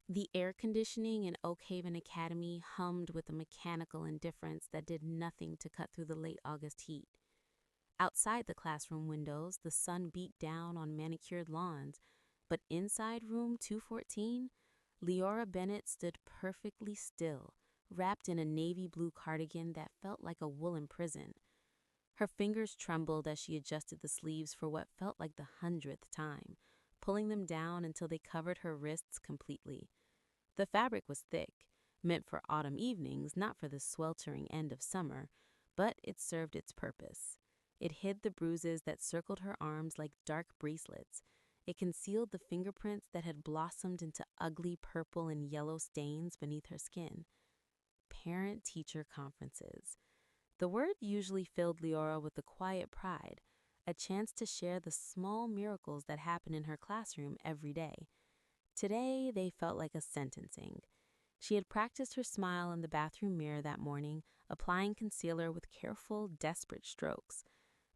The air conditioning in Oak Haven Academy hummed with a mechanical indifference that did nothing to cut through the late August heat. Outside the classroom windows, the sun beat down on manicured lawns, but inside room 214, Leora Bennett stood perfectly still, wrapped in a navy blue cardigan that felt like a woolen prison. Her fingers trembled as she adjusted the sleeves for what felt like the 100th time, pulling them down until they covered her wrists completely. The fabric was thick, meant for autumn evenings, not for the sweltering end of summer, but it served its purpose. It hid the bruises that circled her arms like dark bracelets. It concealed the fingerprints that had blossomed into ugly purple and yellow stains beneath her skin. Parent-teacher conferences. The word usually filled Leora with a quiet pride, a chance to share the small miracles that happen in her classroom every day. Today, they felt like a sentencing. She had practiced her smile in the bathroom mirror that morning, applying concealer with careful, desperate strokes.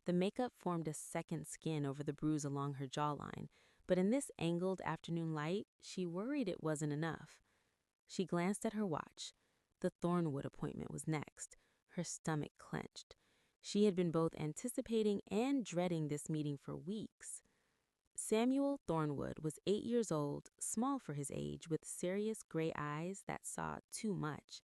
The makeup formed a second skin over the bruise along her jawline, but in this angled afternoon light, she worried it wasn't enough. She glanced at her watch. The Thornwood appointment was next. Her stomach clenched. She had been both anticipating and dreading this meeting for weeks. Samuel Thornwood was 8 years old, small for his age, with serious gray eyes that saw too much.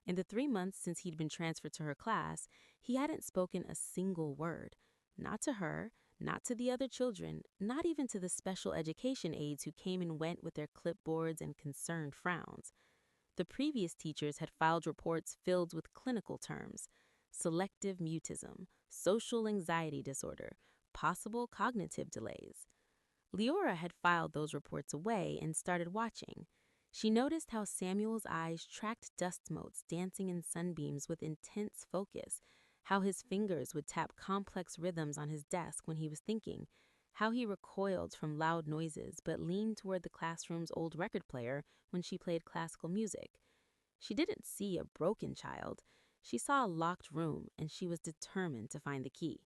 In the 3 months since he'd been transferred to her class, he hadn't spoken a single word. Not to her, not to the other children, not even to the special education aides who came and went with their clipboards and concerned frowns. The previous teachers had filed reports filled with clinical terms: selective mutism, social anxiety disorder, possible cognitive delays. Leora had filed those reports away and started watching. She noticed how Samuel's eyes tracked dust motes dancing in sunbeams with intense focus, how his fingers would tap complex rhythms on his desk when he was thinking, how he recoiled from loud noises but leaned toward the classroom's old record player when she played classical music. She didn't see a broken child. She saw a locked room, and she was determined to find the key.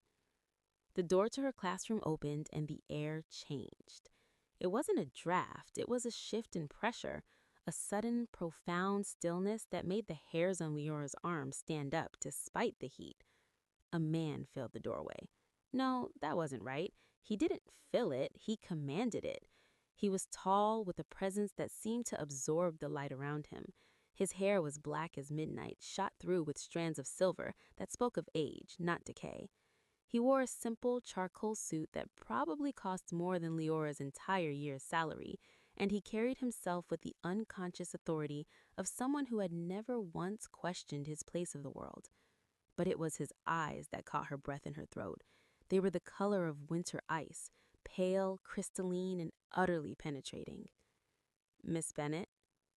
The door to her classroom opened and the air changed. It wasn't a draft, it was a shift in pressure, a sudden, profound stillness that made the hairs on Leora's arms stand up despite the heat. A man filled the doorway. No, that wasn't right. He didn't fill it, he commanded it. He was tall, with a presence that seemed to absorb the light around him. His hair was black as midnight, shot through with strands of silver that spoke of age, not decay. He wore a simple charcoal suit that probably cost more than Leora's entire year's salary, and he carried himself with the unconscious authority of someone who had never once questioned his place of the world. But it was his eyes that caught her breath in her throat. They were the color of winter ice, pale, crystalline, and utterly penetrating. "Miss Bennett?"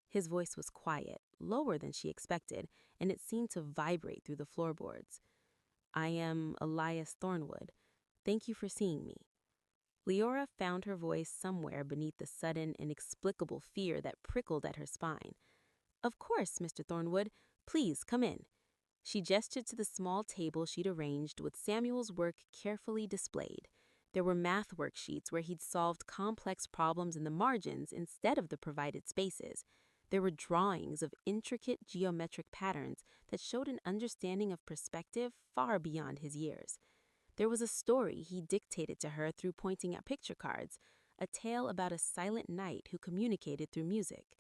His voice was quiet, lower than she expected, and it seemed to vibrate through the floorboards. "I am Elias Thornwood. Thank you for seeing me." Leora found her voice somewhere beneath the sudden, inexplicable fear that prickled at her spine. "Of course, Mr. Thornwood. Please come in." She gestured to the small table she'd arranged with Samuel's work carefully displayed. There were math worksheets where he'd solved complex problems in the margins instead of the provided spaces. There were drawings of intricate geometric patterns that showed an understanding of perspective far beyond his years. There was a story he dictated to her through pointing at picture cards, a tale about a silent knight who communicated through music.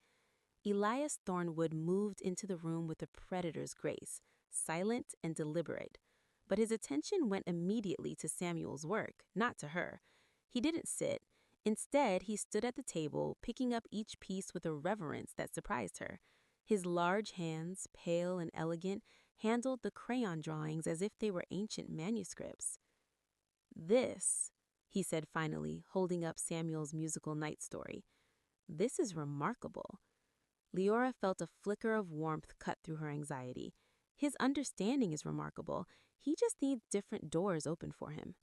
Elias Thornwood moved into the room with a predator's grace, silent and deliberate. But his attention went immediately to Samuel's work, not to her. He didn't sit. Instead, he stood at the table, picking up each piece with a reverence that surprised her. His large hands, pale and elegant, handled the crayon drawings as if they were ancient manuscripts. "This," he said finally, holding up Samuel's musical night story, "this is remarkable." Leora felt a flicker of warmth cut through her anxiety. His understanding is remarkable. He just needs different doors open for him.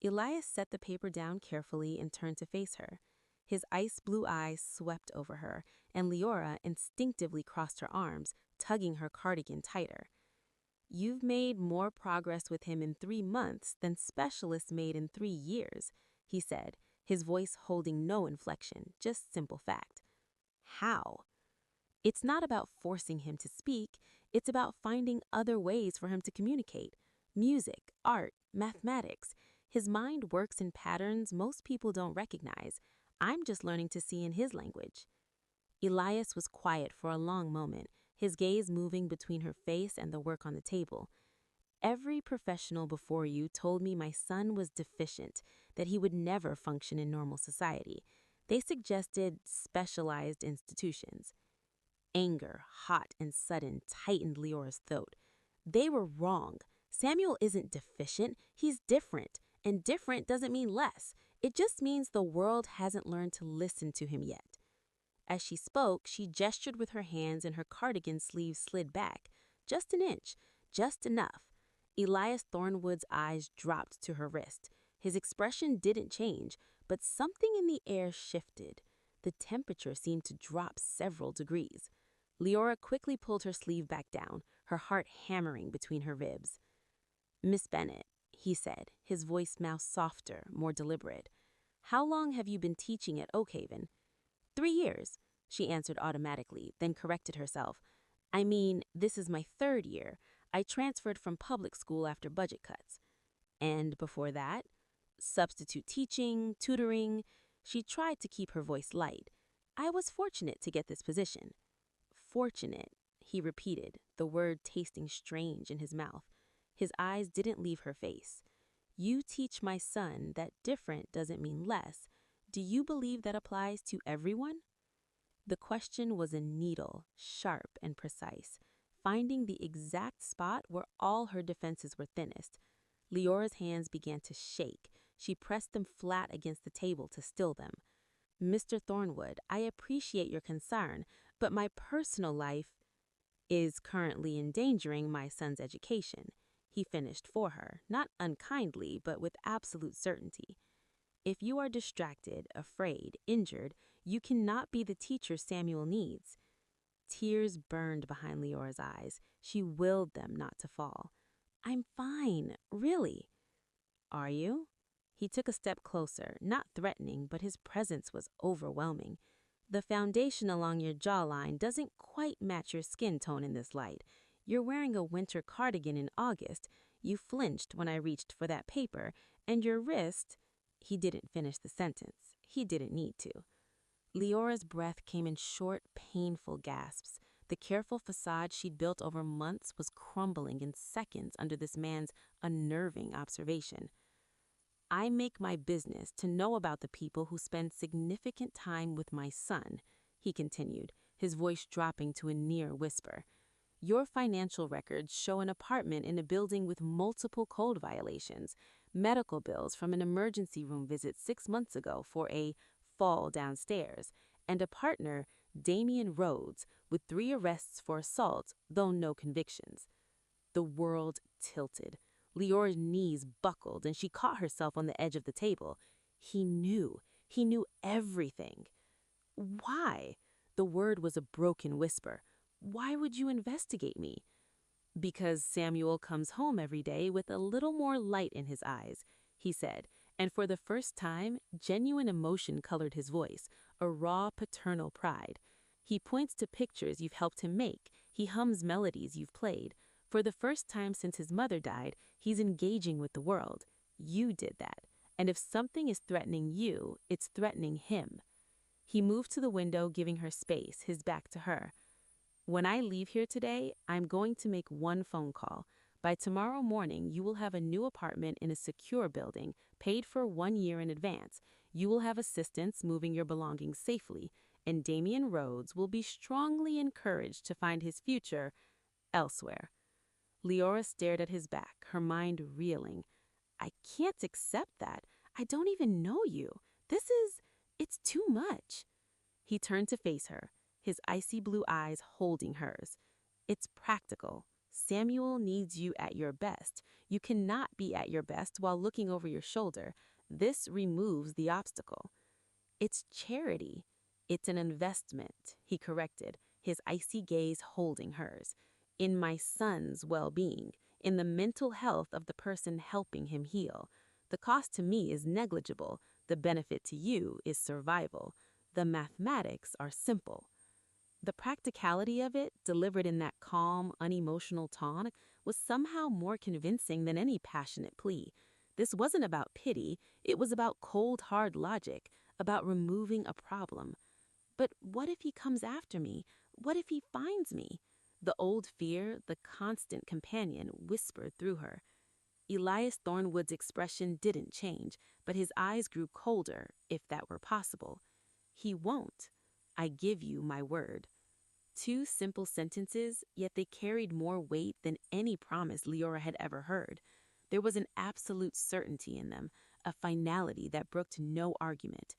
Elias set the paper down carefully and turned to face her. His ice blue eyes swept over her, and Leora instinctively crossed her arms, tugging her cardigan tighter. "You've made more progress with him in 3 months than specialists made in 3 years, he said, his voice holding no inflection, just simple fact. How? It's not about forcing him to speak, it's about finding other ways for him to communicate. Music, art, mathematics. His mind works in patterns most people don't recognize. I'm just learning to see in his language. Elias was quiet for a long moment, his gaze moving between her face and the work on the table. Every professional before you told me my son was deficient, that he would never function in normal society. They suggested specialized institutions. Anger, hot and sudden, tightened Leora's throat. They were wrong. Samuel isn't deficient, he's different. And different doesn't mean less. It just means the world hasn't learned to listen to him yet. As she spoke, she gestured with her hands and her cardigan sleeves slid back. Just an inch, just enough. Elias Thornwood's eyes dropped to her wrist. His expression didn't change, but something in the air shifted. The temperature seemed to drop several degrees. Leora quickly pulled her sleeve back down, her heart hammering between her ribs. "Miss Bennett," he said, his voice now softer, more deliberate. "How long have you been teaching at Oakhaven?" 3 years, she answered automatically, then corrected herself. "I mean, this is my 3rd year. I transferred from public school after budget cuts." "And before that?" "Substitute teaching, tutoring." She tried to keep her voice light. "I was fortunate to get this position." "Fortunate," he repeated, the word tasting strange in his mouth. His eyes didn't leave her face. "You teach my son that different doesn't mean less. Do you believe that applies to everyone?" The question was a needle, sharp and precise, finding the exact spot where all her defenses were thinnest. Leora's hands began to shake. She pressed them flat against the table to still them. "Mr. Thornwood, I appreciate your concern, but my personal life is currently endangering my son's education," he finished for her, not unkindly, but with absolute certainty. "If you are distracted, afraid, injured, you cannot be the teacher Samuel needs." Tears burned behind Leora's eyes. She willed them not to fall. "I'm fine, really." "Are you?" He took a step closer, not threatening, but his presence was overwhelming. "The foundation along your jawline doesn't quite match your skin tone in this light. You're wearing a winter cardigan in August. You flinched when I reached for that paper, and your wrist—" He didn't finish the sentence. He didn't need to. Leora's breath came in short, painful gasps. The careful facade she'd built over months was crumbling in seconds under this man's unnerving observation. "I make my business to know about the people who spend significant time with my son," he continued, his voice dropping to a near whisper. "Your financial records show an apartment in a building with multiple code violations, medical bills from an emergency room visit 6 months ago for a fall downstairs, and a partner, Damian Rhodes, with 3 arrests for assault, though no convictions." The world tilted. Leora's knees buckled and she caught herself on the edge of the table. He knew. He knew everything. "Why?" The word was a broken whisper. "Why would you investigate me?" "Because Samuel comes home every day with a little more light in his eyes," he said, and for the first time, genuine emotion colored his voice, a raw paternal pride. "He points to pictures you've helped him make. He hums melodies you've played. For the first time since his mother died, he's engaging with the world. You did that. And if something is threatening you, it's threatening him." He moved to the window, giving her space, his back to her. "When I leave here today, I'm going to make one phone call. By tomorrow morning, you will have a new apartment in a secure building, paid for 1 year in advance. You will have assistance moving your belongings safely, and Damian Rhodes will be strongly encouraged to find his future elsewhere." Leora stared at his back, her mind reeling. "I can't accept that. I don't even know you. It's too much." He turned to face her, his icy blue eyes holding hers. "It's practical. Samuel needs you at your best. You cannot be at your best while looking over your shoulder. This removes the obstacle." "It's charity." "It's an investment," he corrected, his icy gaze holding hers. "In my son's well-being, in the mental health of the person helping him heal. The cost to me is negligible. The benefit to you is survival. The mathematics are simple." The practicality of it, delivered in that calm, unemotional tone, was somehow more convincing than any passionate plea. This wasn't about pity, it was about cold, hard logic, about removing a problem. But what if he comes after me? What if he finds me? The old fear, the constant companion, whispered through her. Elias Thornwood's expression didn't change, but his eyes grew colder, if that were possible. He won't. I give you my word. Two simple sentences, yet they carried more weight than any promise Leora had ever heard. There was an absolute certainty in them, a finality that brooked no argument.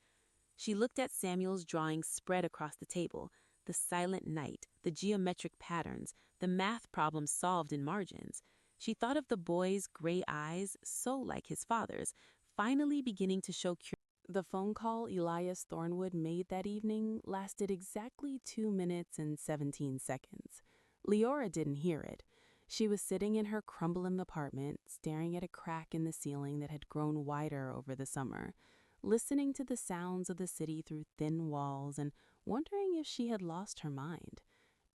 She looked at Samuel's drawings spread across the table, the silent night, the geometric patterns, the math problems solved in margins. She thought of the boy's gray eyes, so like his father's, finally beginning to show curiosity. The phone call Elias Thornwood made that evening lasted exactly 2 minutes and 17 seconds. Leora didn't hear it. She was sitting in her crumbling apartment, staring at a crack in the ceiling that had grown wider over the summer, listening to the sounds of the city through thin walls and wondering if she had lost her mind.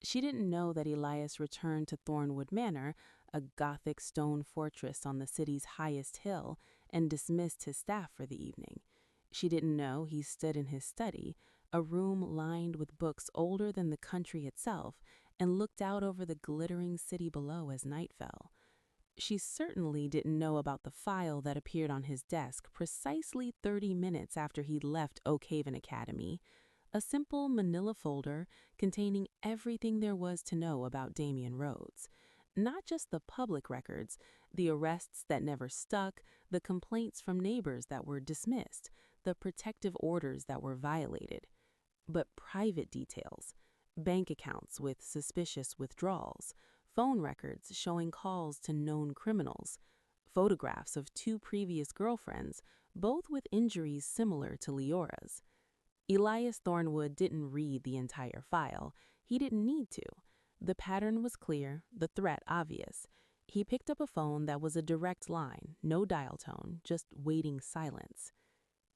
She didn't know that Elias returned to Thornwood Manor, a Gothic stone fortress on the city's highest hill, and dismissed his staff for the evening. She didn't know he stood in his study, a room lined with books older than the country itself, and looked out over the glittering city below as night fell. She certainly didn't know about the file that appeared on his desk precisely 30 minutes after he'd left Oakhaven Academy, a simple manila folder containing everything there was to know about Damian Rhodes. Not just the public records, the arrests that never stuck, the complaints from neighbors that were dismissed, the protective orders that were violated, but private details, bank accounts with suspicious withdrawals, phone records showing calls to known criminals, photographs of 2 previous girlfriends, both with injuries similar to Leora's. Elias Thornwood didn't read the entire file. He didn't need to. The pattern was clear, the threat obvious. He picked up a phone that was a direct line, no dial tone, just waiting silence.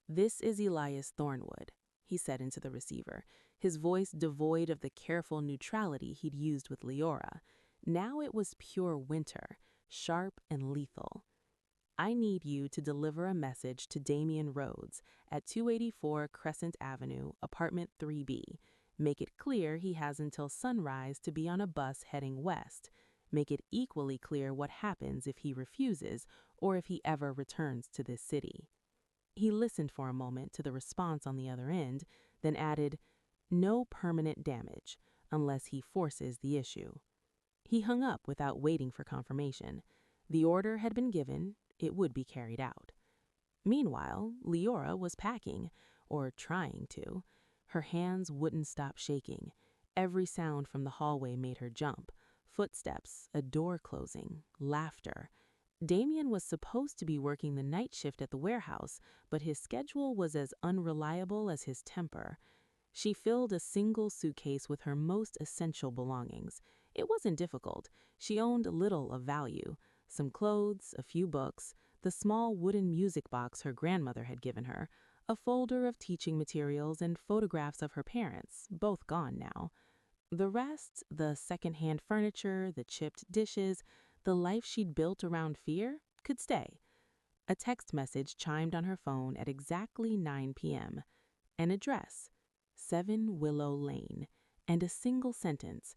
"This is Elias Thornwood," he said into the receiver, his voice devoid of the careful neutrality he'd used with Leora. Now it was pure winter, sharp and lethal. "I need you to deliver a message to Damian Rhodes at 284 Crescent Avenue, apartment 3B. Make it clear he has until sunrise to be on a bus heading west. Make it equally clear what happens if he refuses or if he ever returns to this city." He listened for a moment to the response on the other end, then added, "No permanent damage, unless he forces the issue." He hung up without waiting for confirmation. The order had been given, it would be carried out. Meanwhile, Leora was packing, or trying to. Her hands wouldn't stop shaking. Every sound from the hallway made her jump. Footsteps, a door closing, laughter. Damien was supposed to be working the night shift at the warehouse, but his schedule was as unreliable as his temper. She filled a single suitcase with her most essential belongings. It wasn't difficult. She owned little of value. Some clothes, a few books, the small wooden music box her grandmother had given her, a folder of teaching materials and photographs of her parents, both gone now. The rest, the second-hand furniture, the chipped dishes, the life she'd built around fear, could stay. A text message chimed on her phone at exactly 9 p.m. An address, 7 Willow Lane, and a single sentence,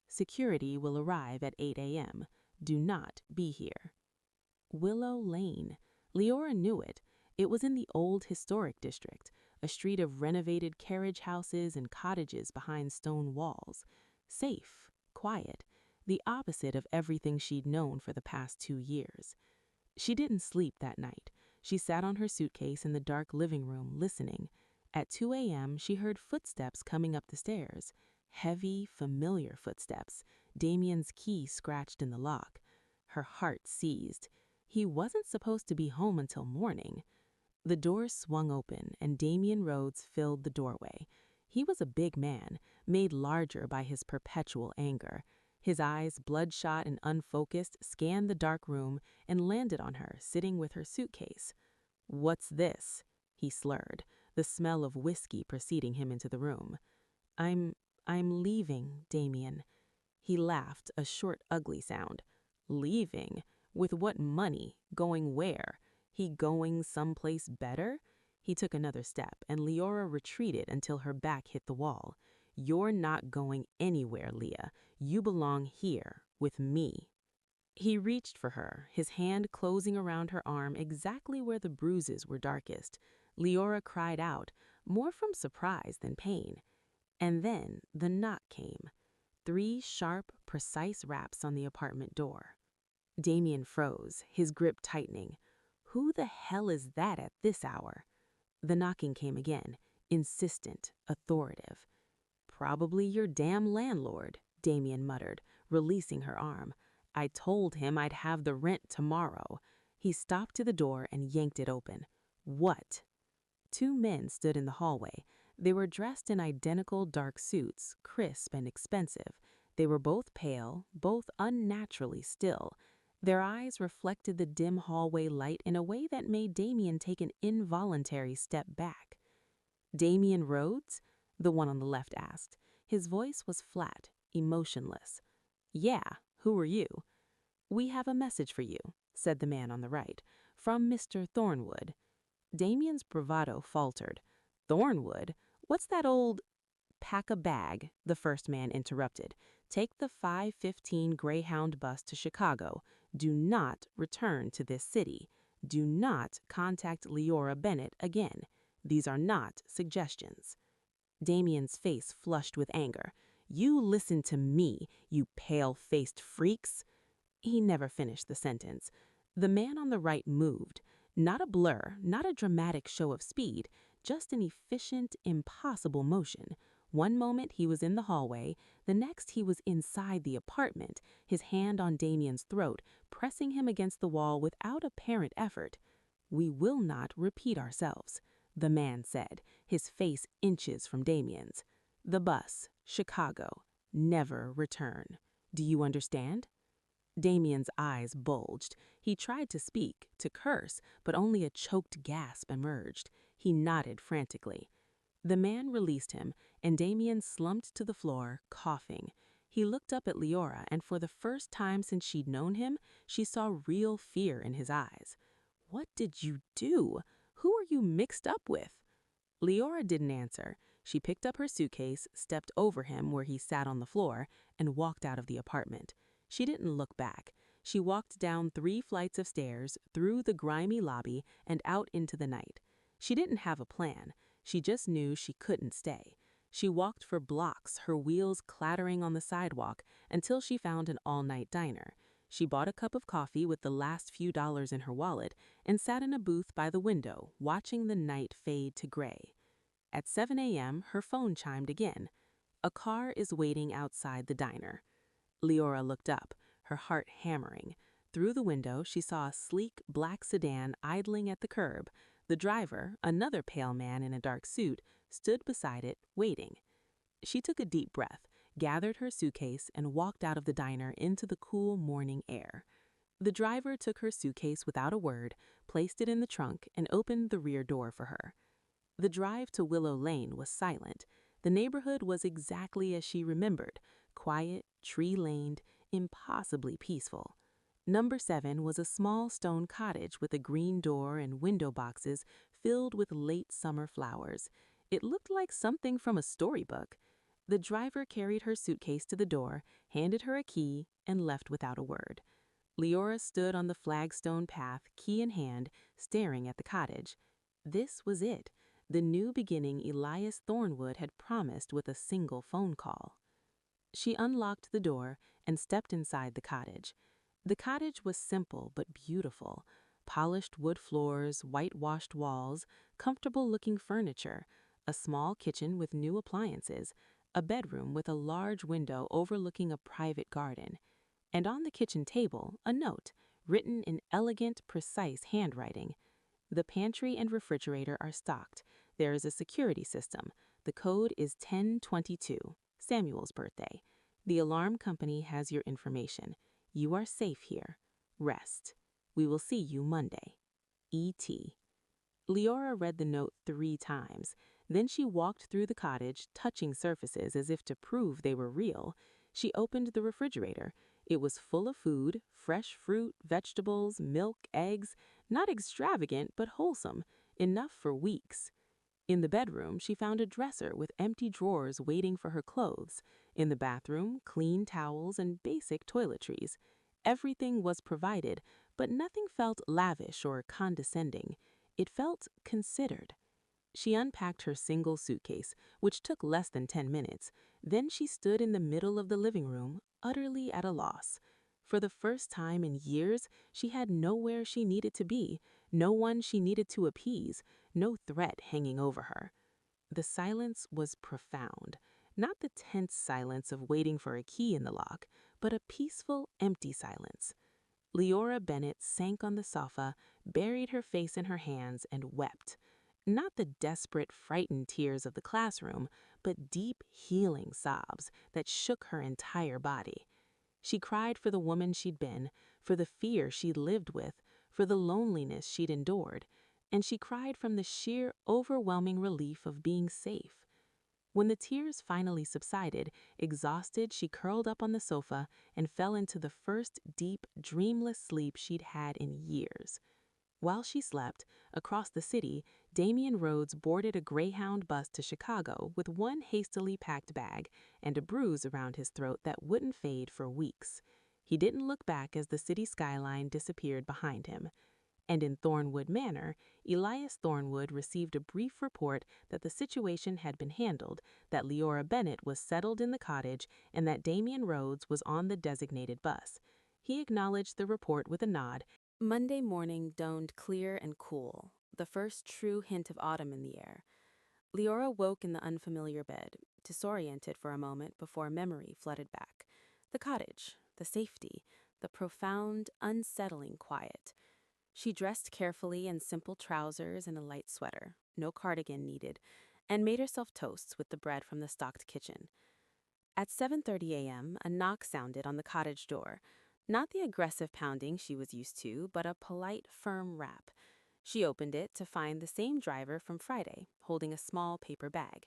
"Security will arrive at 8 a.m. Do not be here." Willow Lane. Leora knew it. It was in the old historic district, a street of renovated carriage houses and cottages behind stone walls. Safe, quiet, the opposite of everything she'd known for the past 2 years. She didn't sleep that night. She sat on her suitcase in the dark living room, listening. At 2 a.m., she heard footsteps coming up the stairs. Heavy, familiar footsteps. Damien's key scratched in the lock. Her heart seized. He wasn't supposed to be home until morning. The door swung open, and Damian Rhodes filled the doorway. He was a big man, made larger by his perpetual anger. His eyes, bloodshot and unfocused, scanned the dark room and landed on her, sitting with her suitcase. "What's this?" he slurred, the smell of whiskey preceding him into the room. I'm I'm leaving, Damien. He laughed, a short, ugly sound. Leaving? With what money? Going where? He going someplace better? He took another step, and Leora retreated until her back hit the wall. You're not going anywhere, Leah. You belong here, with me. He reached for her, his hand closing around her arm exactly where the bruises were darkest. Leora cried out, more from surprise than pain. And then the knock came. 3 sharp, precise raps on the apartment door. Damien froze, his grip tightening. Who the hell is that at this hour? The knocking came again, insistent, authoritative. Probably your damn landlord, Damien muttered, releasing her arm. I told him I'd have the rent tomorrow. He stopped to the door and yanked it open. What? 2 men stood in the hallway. They were dressed in identical dark suits, crisp and expensive. They were both pale, both unnaturally still. Their eyes reflected the dim hallway light in a way that made Damien take an involuntary step back. Damien Rhodes? The one on the left asked. His voice was flat, emotionless. Yeah, who are you? We have a message for you, said the man on the right, from Mr. Thornwood. Damien's bravado faltered. Thornwood? What's that old— Pack a bag, the first man interrupted. Take the 5:15 Greyhound bus to Chicago. Do not return to this city. Do not contact Leora Bennett again. These are not suggestions. Damien's face flushed with anger. You listen to me, you pale-faced freaks. He never finished the sentence. The man on the right moved. Not a blur, not a dramatic show of speed, just an efficient, impossible motion. One moment he was in the hallway, the next he was inside the apartment, his hand on Damien's throat, pressing him against the wall without apparent effort. We will not repeat ourselves, the man said, his face inches from Damien's. The bus, Chicago, never return. Do you understand? Damien's eyes bulged. He tried to speak, to curse, but only a choked gasp emerged. He nodded frantically. The man released him, and Damien slumped to the floor, coughing. He looked up at Leora, and for the first time since she'd known him, she saw real fear in his eyes. What did you do? Who are you mixed up with? Leora didn't answer. She picked up her suitcase, stepped over him where he sat on the floor, and walked out of the apartment. She didn't look back. She walked down 3 flights of stairs, through the grimy lobby, and out into the night. She didn't have a plan. She just knew she couldn't stay. She walked for blocks, her wheels clattering on the sidewalk, until she found an all-night diner. She bought a cup of coffee with the last few dollars in her wallet and sat in a booth by the window, watching the night fade to gray. At 7 a.m., her phone chimed again. A car is waiting outside the diner. Leora looked up, her heart hammering. Through the window, she saw a sleek black sedan idling at the curb. The driver, another pale man in a dark suit, stood beside it, waiting. She took a deep breath, gathered her suitcase, and walked out of the diner into the cool morning air. The driver took her suitcase without a word, placed it in the trunk, and opened the rear door for her. The drive to Willow Lane was silent. The neighborhood was exactly as she remembered, quiet, tree-laned, impossibly peaceful. Number 7 was a small stone cottage with a green door and window boxes filled with late summer flowers. It looked like something from a storybook. The driver carried her suitcase to the door, handed her a key, and left without a word. Leora stood on the flagstone path, key in hand, staring at the cottage. This was it, the new beginning Elias Thornwood had promised with a single phone call. She unlocked the door and stepped inside the cottage. The cottage was simple but beautiful. Polished wood floors, whitewashed walls, comfortable-looking furniture, a small kitchen with new appliances, a bedroom with a large window overlooking a private garden. And on the kitchen table, a note, written in elegant, precise handwriting. The pantry and refrigerator are stocked. There is a security system. The code is 1022, Samuel's birthday. The alarm company has your information. You are safe here. Rest. We will see you Monday. E.T. Leora read the note 3 times. Then she walked through the cottage, touching surfaces as if to prove they were real. She opened the refrigerator. It was full of food, fresh fruit, vegetables, milk, eggs, not extravagant but wholesome, enough for weeks. In the bedroom, she found a dresser with empty drawers waiting for her clothes. In the bathroom, clean towels and basic toiletries. Everything was provided, but nothing felt lavish or condescending. It felt considered. She unpacked her single suitcase, which took less than 10 minutes. Then she stood in the middle of the living room, utterly at a loss. For the first time in years, she had nowhere she needed to be, no one she needed to appease, no threat hanging over her. The silence was profound. Not the tense silence of waiting for a key in the lock, but a peaceful, empty silence. Leora Bennett sank on the sofa, buried her face in her hands, and wept. Not the desperate, frightened tears of the classroom, but deep, healing sobs that shook her entire body. She cried for the woman she'd been, for the fear she'd lived with, for the loneliness she'd endured, and she cried from the sheer, overwhelming relief of being safe. When the tears finally subsided, exhausted, she curled up on the sofa and fell into the first deep, dreamless sleep she'd had in years. While she slept, across the city, Damian Rhodes boarded a Greyhound bus to Chicago with one hastily packed bag and a bruise around his throat that wouldn't fade for weeks. He didn't look back as the city skyline disappeared behind him. And in Thornwood Manor, Elias Thornwood received a brief report that the situation had been handled, that Leora Bennett was settled in the cottage, and that Damian Rhodes was on the designated bus. He acknowledged the report with a nod. Monday morning dawned clear and cool, the first true hint of autumn in the air. Leora woke in the unfamiliar bed, disoriented for a moment before memory flooded back. The cottage, the safety, the profound, unsettling quiet. She dressed carefully in simple trousers and a light sweater, no cardigan needed, and made herself toasts with the bread from the stocked kitchen. At 7:30 a.m., a knock sounded on the cottage door. Not the aggressive pounding she was used to, but a polite, firm rap. She opened it to find the same driver from Friday, holding a small paper bag.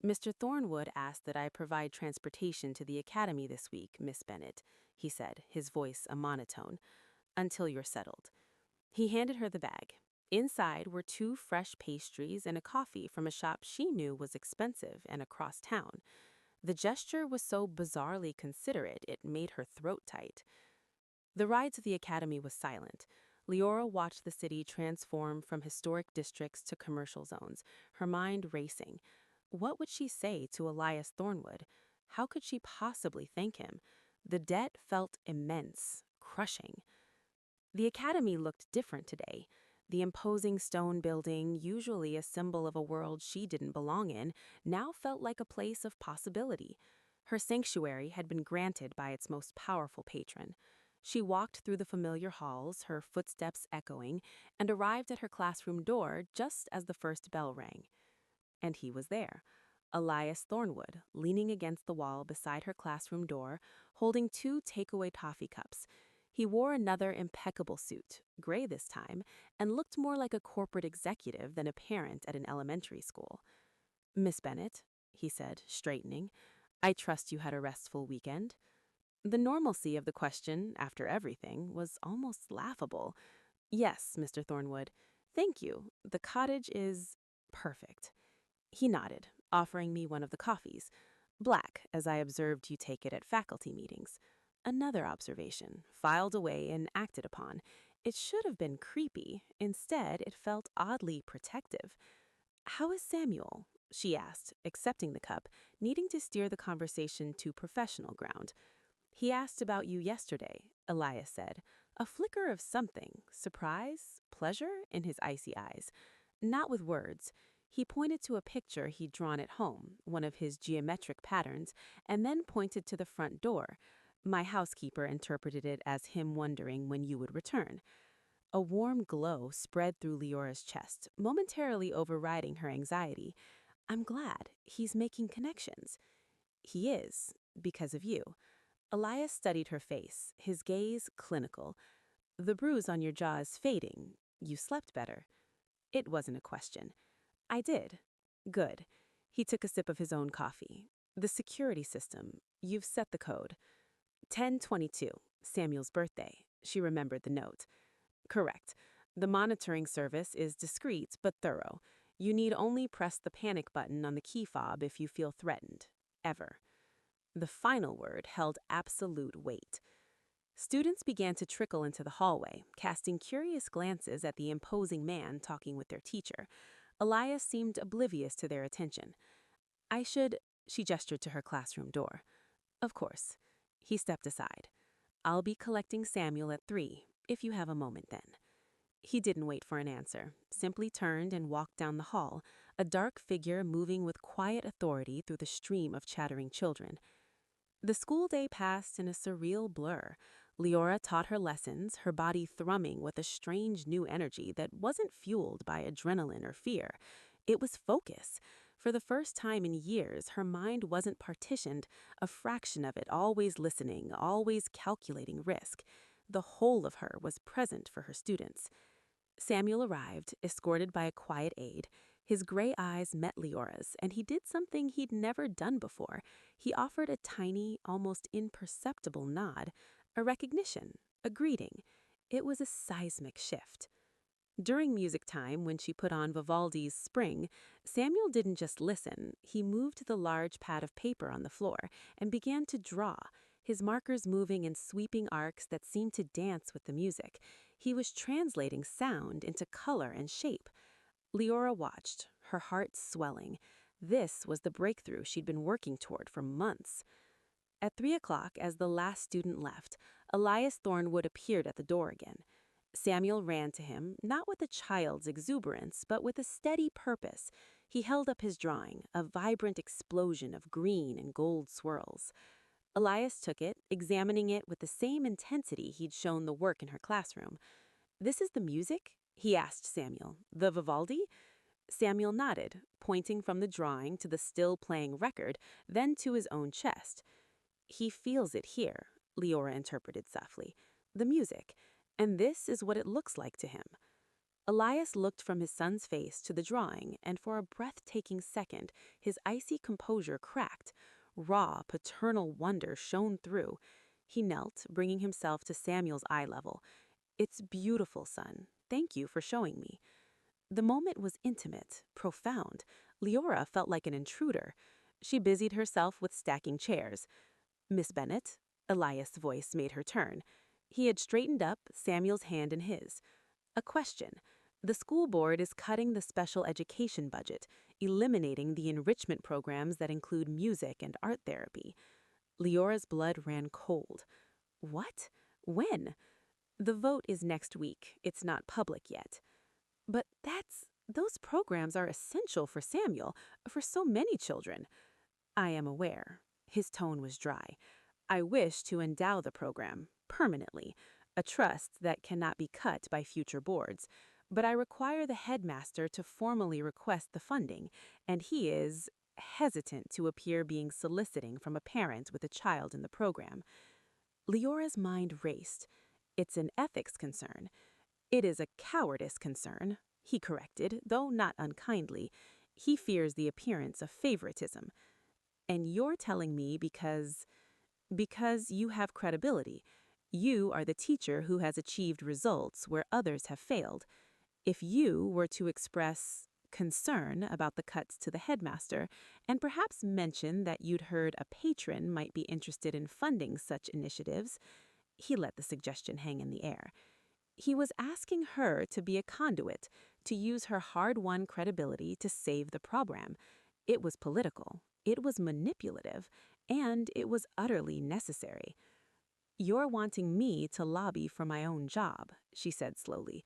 "Mr. Thornwood asked that I provide transportation to the academy this week, Miss Bennett," he said, his voice a monotone, "until you're settled." He handed her the bag. Inside were 2 fresh pastries and a coffee from a shop she knew was expensive and across town. The gesture was so bizarrely considerate it made her throat tight. The ride to the academy was silent. Leora watched the city transform from historic districts to commercial zones, her mind racing. What would she say to Elias Thornwood? How could she possibly thank him? The debt felt immense, crushing. The academy looked different today. The imposing stone building, usually a symbol of a world she didn't belong in, now felt like a place of possibility. Her sanctuary had been granted by its most powerful patron. She walked through the familiar halls, her footsteps echoing, and arrived at her classroom door just as the first bell rang. And he was there, Elias Thornwood, leaning against the wall beside her classroom door, holding 2 takeaway toffee cups. He wore another impeccable suit, gray this time, and looked more like a corporate executive than a parent at an elementary school. "Miss Bennett," he said, straightening, "I trust you had a restful weekend." The normalcy of the question, after everything, was almost laughable. "Yes, Mr. Thornwood. Thank you. The cottage is perfect." He nodded, offering me one of the coffees. Black, as I observed you take it at faculty meetings. Another observation, filed away and acted upon. It should have been creepy. Instead, it felt oddly protective. "How is Samuel?" she asked, accepting the cup, needing to steer the conversation to professional ground. "He asked about you yesterday," Elias said, a flicker of something, surprise, pleasure, in his icy eyes. Not with words. He pointed to a picture he'd drawn at home, one of his geometric patterns, and then pointed to the front door. My housekeeper interpreted it as him wondering when you would return. A warm glow spread through Leora's chest, momentarily overriding her anxiety. "I'm glad. He's making connections." "He is, because of you." Elias studied her face, his gaze clinical. "The bruise on your jaw is fading. You slept better." It wasn't a question. "I did." Good. He took a sip of his own coffee. The security system. You've set the code. 10:22, Samuel's birthday. She remembered the note. Correct. The monitoring service is discreet but thorough. You need only press the panic button on the key fob if you feel threatened. Ever. The final word held absolute weight. Students began to trickle into the hallway, casting curious glances at the imposing man talking with their teacher. Elias seemed oblivious to their attention. She gestured to her classroom door. Of course. He stepped aside. I'll be collecting Samuel at 3, if you have a moment then. He didn't wait for an answer, simply turned and walked down the hall, a dark figure moving with quiet authority through the stream of chattering children. The school day passed in a surreal blur. Leora taught her lessons, her body thrumming with a strange new energy that wasn't fueled by adrenaline or fear. It was focus. For the first time in years, her mind wasn't partitioned, a fraction of it always listening, always calculating risk. The whole of her was present for her students. Samuel arrived, escorted by a quiet aide. His gray eyes met Leora's, and he did something he'd never done before. He offered a tiny, almost imperceptible nod, a recognition, a greeting. It was a seismic shift. During music time, when she put on Vivaldi's Spring, Samuel didn't just listen. He moved the large pad of paper on the floor and began to draw, his markers moving in sweeping arcs that seemed to dance with the music. He was translating sound into color and shape. Leora watched, her heart swelling. This was the breakthrough she'd been working toward for months. At 3 o'clock, as the last student left, Elias Thornwood appeared at the door again. Samuel ran to him, not with a child's exuberance, but with a steady purpose. He held up his drawing, a vibrant explosion of green and gold swirls. Elias took it, examining it with the same intensity he'd shown the work in her classroom. "This is the music?" he asked Samuel. "The Vivaldi?" Samuel nodded, pointing from the drawing to the still-playing record, then to his own chest. "He feels it here," Leora interpreted softly. "The music. And this is what it looks like to him." Elias looked from his son's face to the drawing, and for a breathtaking second, his icy composure cracked. Raw, paternal wonder shone through. He knelt, bringing himself to Samuel's eye level. "It's beautiful, son. Thank you for showing me." The moment was intimate, profound. Leora felt like an intruder. She busied herself with stacking chairs. "Miss Bennett?" Elias' voice made her turn. He had straightened up, Samuel's hand in his. "A question. The school board is cutting the special education budget, eliminating the enrichment programs that include music and art therapy." Leora's blood ran cold. "What? When?" "The vote is next week. It's not public yet." "But those programs are essential for Samuel, for so many children." "I am aware." His tone was dry. "I wish to endow the program, permanently, a trust that cannot be cut by future boards. But I require the headmaster to formally request the funding, and he is hesitant to appear being soliciting from a parent with a child in the program." Leora's mind raced. "It's an ethics concern." "It is a cowardice concern," he corrected, though not unkindly. "He fears the appearance of favoritism." "And you're telling me because you have credibility. You are the teacher who has achieved results where others have failed. If you were to express concern about the cuts to the headmaster, and perhaps mention that you'd heard a patron might be interested in funding such initiatives," he let the suggestion hang in the air. He was asking her to be a conduit, to use her hard-won credibility to save the program. It was political, it was manipulative, and it was utterly necessary. "You're wanting me to lobby for my own job," she said slowly.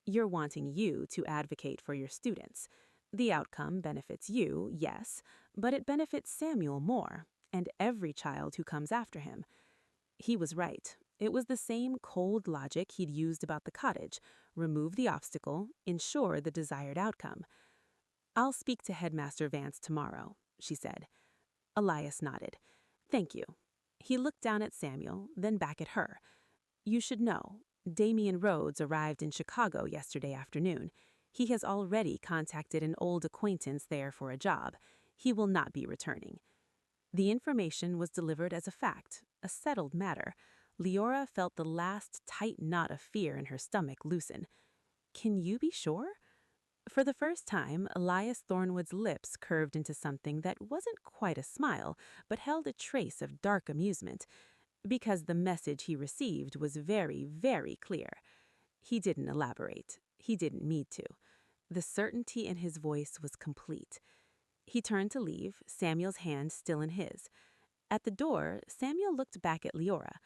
"You're wanting you to advocate for your students. The outcome benefits you, yes, but it benefits Samuel more, and every child who comes after him." He was right. It was the same cold logic he'd used about the cottage. Remove the obstacle, ensure the desired outcome. "I'll speak to Headmaster Vance tomorrow," she said. Elias nodded. "Thank you." He looked down at Samuel, then back at her. "You should know, Damian Rhodes arrived in Chicago yesterday afternoon. He has already contacted an old acquaintance there for a job. He will not be returning. The information was delivered as a fact, a settled matter. Leora felt the last tight knot of fear in her stomach loosen. Can you be sure? For the first time, Elias Thornwood's lips curved into something that wasn't quite a smile, but held a trace of dark amusement, because the message he received was very, very clear. He didn't elaborate. He didn't need to. The certainty in his voice was complete. He turned to leave, Samuel's hand still in his. At the door, Samuel looked back at Leora.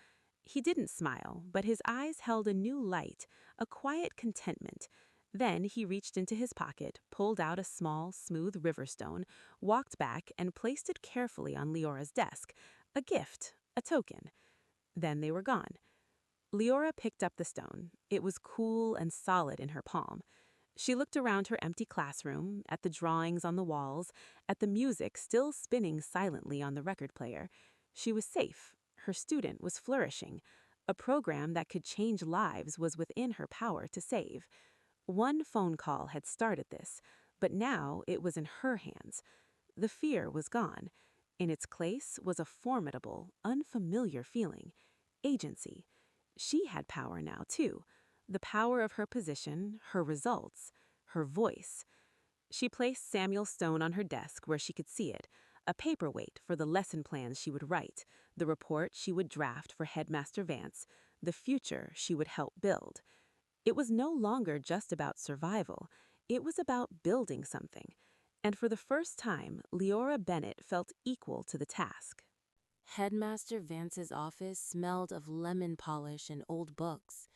He didn't smile, but his eyes held a new light, a quiet contentment. Then he reached into his pocket, pulled out a small, smooth river stone, walked back, and placed it carefully on Leora's desk. A gift, a token. Then they were gone. Leora picked up the stone. It was cool and solid in her palm. She looked around her empty classroom, at the drawings on the walls, at the music still spinning silently on the record player. She was safe. Her student was flourishing. A program that could change lives was within her power to save. One phone call had started this, but now it was in her hands. The fear was gone. In its place was a formidable, unfamiliar feeling. Agency. She had power now, too. The power of her position, her results, her voice. She placed Samuel's stone on her desk where she could see it, a paperweight for the lesson plans she would write, the report she would draft for Headmaster Vance, the future she would help build. It was no longer just about survival. It was about building something. And for the first time, Leora Bennett felt equal to the task. Headmaster Vance's office smelled of lemon polish and old books.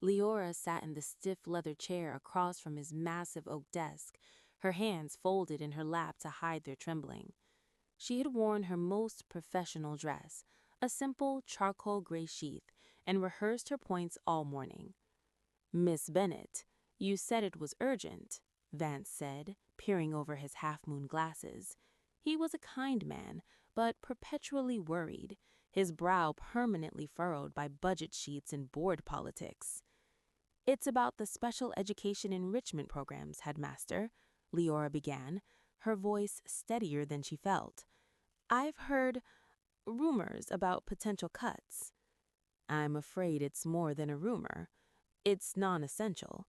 Leora sat in the stiff leather chair across from his massive oak desk, her hands folded in her lap to hide their trembling. She had worn her most professional dress, a simple charcoal gray sheath, and rehearsed her points all morning. "Miss Bennett, you said it was urgent," Vance said, peering over his half-moon glasses. He was a kind man, but perpetually worried, his brow permanently furrowed by budget sheets and board politics. "It's about the special education enrichment programs, Headmaster," Leora began, her voice steadier than she felt. "I've heard rumors about potential cuts." "I'm afraid it's more than a rumor. It's non-essential.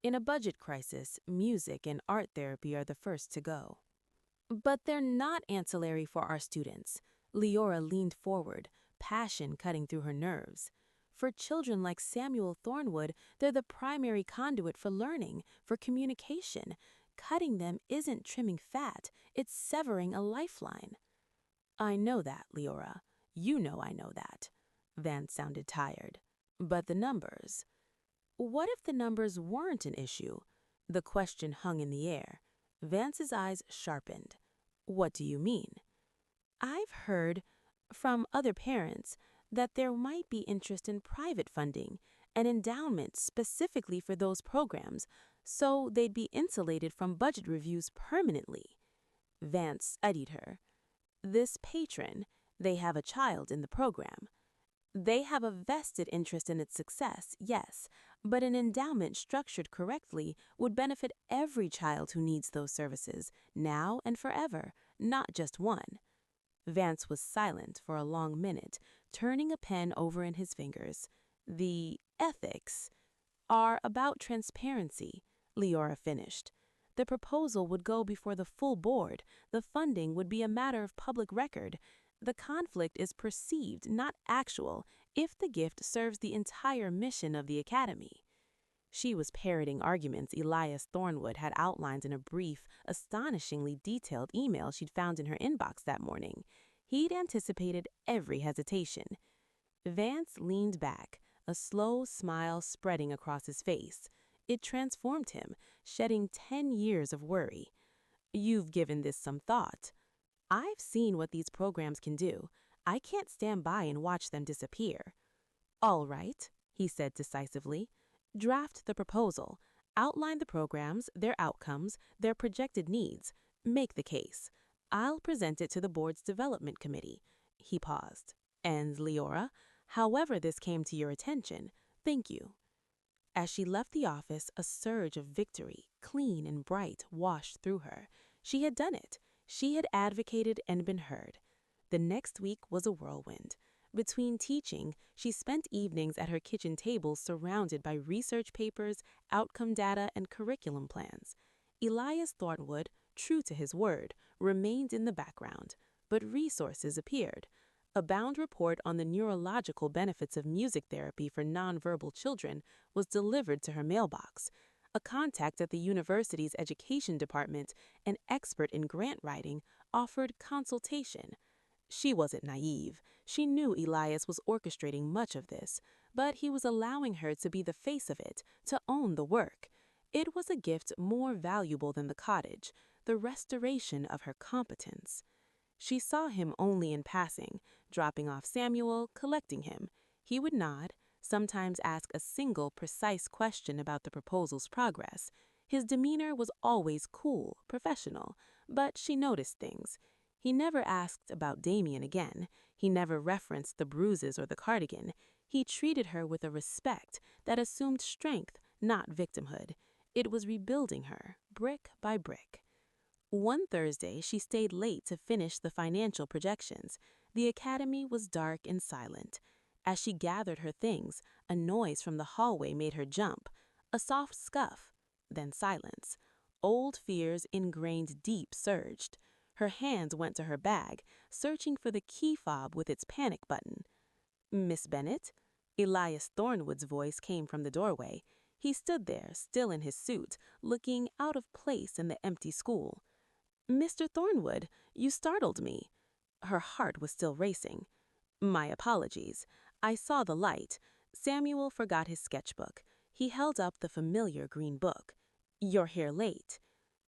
In a budget crisis, music and art therapy are the first to go." "But they're not ancillary for our students." Leora leaned forward, passion cutting through her nerves. "For children like Samuel Thornwood, they're the primary conduit for learning, for communication. Cutting them isn't trimming fat, it's severing a lifeline." "I know that, Leora. You know I know that." Vance sounded tired. "But the numbers." What if the numbers weren't an issue? The question hung in the air. Vance's eyes sharpened. "What do you mean?" "I've heard from other parents that there might be interest in private funding, an endowment specifically for those programs, so they'd be insulated from budget reviews permanently." Vance studied her. "This patron, they have a child in the program. They have a vested interest in its success, yes, but an endowment structured correctly would benefit every child who needs those services, now and forever, not just one." Vance was silent for a long minute, turning a pen over in his fingers. "The ethics are about transparency," Leora finished. "The proposal would go before the full board. The funding would be a matter of public record. The conflict is perceived, not actual, if the gift serves the entire mission of the academy." She was parroting arguments Elias Thornwood had outlined in a brief, astonishingly detailed email she'd found in her inbox that morning. He'd anticipated every hesitation. Vance leaned back, a slow smile spreading across his face. It transformed him, shedding 10 years of worry. "You've given this some thought." "I've seen what these programs can do. I can't stand by and watch them disappear." "All right," he said decisively. "Draft the proposal. Outline the programs, their outcomes, their projected needs. Make the case. I'll present it to the board's development committee." He paused. "And Leora, however this came to your attention, thank you." As she left the office, a surge of victory, clean and bright, washed through her. She had done it. She had advocated and been heard. The next week was a whirlwind. Between teaching, she spent evenings at her kitchen table surrounded by research papers, outcome data, and curriculum plans. Elias Thornwood, true to his word, remained in the background, but resources appeared. A bound report on the neurological benefits of music therapy for nonverbal children was delivered to her mailbox. A contact at the university's education department, an expert in grant writing, offered consultation. She wasn't naive. She knew Elias was orchestrating much of this, but he was allowing her to be the face of it, to own the work. It was a gift more valuable than the cottage, the restoration of her competence. She saw him only in passing, dropping off Samuel, collecting him. He would nod, sometimes ask a single, precise question about the proposal's progress. His demeanor was always cool, professional, but she noticed things. He never asked about Damien again. He never referenced the bruises or the cardigan. He treated her with a respect that assumed strength, not victimhood. It was rebuilding her, brick by brick. One Thursday, she stayed late to finish the financial projections. The academy was dark and silent. As she gathered her things, a noise from the hallway made her jump. A soft scuff, then silence. Old fears ingrained deep surged. Her hands went to her bag, searching for the key fob with its panic button. "Miss Bennet?" Elias Thornwood's voice came from the doorway. He stood there, still in his suit, looking out of place in the empty school. "Mr. Thornwood, you startled me." Her heart was still racing. "My apologies. I saw the light." Samuel forgot his sketchbook. He held up the familiar green book. "You're here late."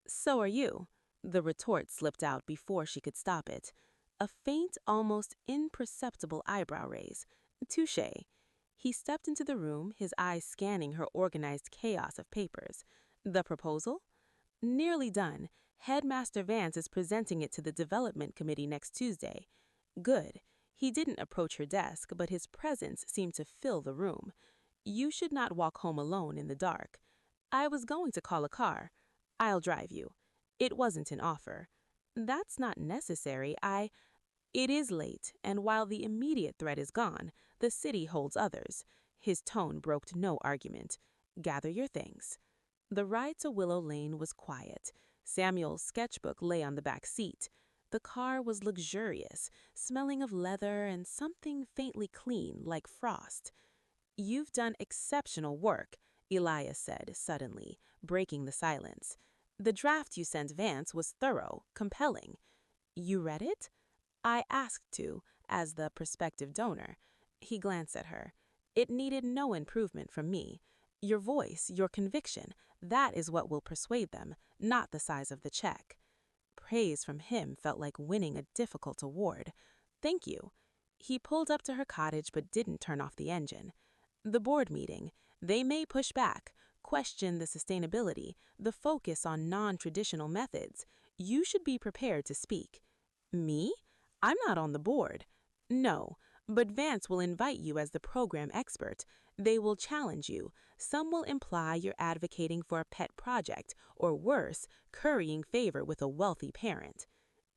"So are you." The retort slipped out before she could stop it. A faint, almost imperceptible eyebrow raise. "Touché." He stepped into the room, his eyes scanning her organized chaos of papers. "The proposal?" "Nearly done. Headmaster Vance is presenting it to the development committee next Tuesday." "Good." He didn't approach her desk, but his presence seemed to fill the room. "You should not walk home alone in the dark." "I was going to call a car." "I'll drive you." It wasn't an offer. "That's not necessary. It is late, and while the immediate threat is gone, the city holds others." His tone broke no argument. "Gather your things." The ride to Willow Lane was quiet. Samuel's sketchbook lay on the back seat. The car was luxurious, smelling of leather and something faintly clean like frost. "You've done exceptional work," Elias said suddenly, breaking the silence. "The draft you sent Vance was thorough, compelling." "You read it?" "I asked to, as the prospective donor." He glanced at her. "It needed no improvement from me. Your voice, your conviction, that is what will persuade them, not the size of the check." Praise from him felt like winning a difficult award. "Thank you." He pulled up to her cottage but didn't turn off the engine. "The board meeting. They may push back, question the sustainability, the focus on non-traditional methods. You should be prepared to speak." "Me? I'm not on the board." "No, but Vance will invite you as the program expert. They will challenge you. Some will imply you're advocating for a pet project, or worse, currying favor with a wealthy parent."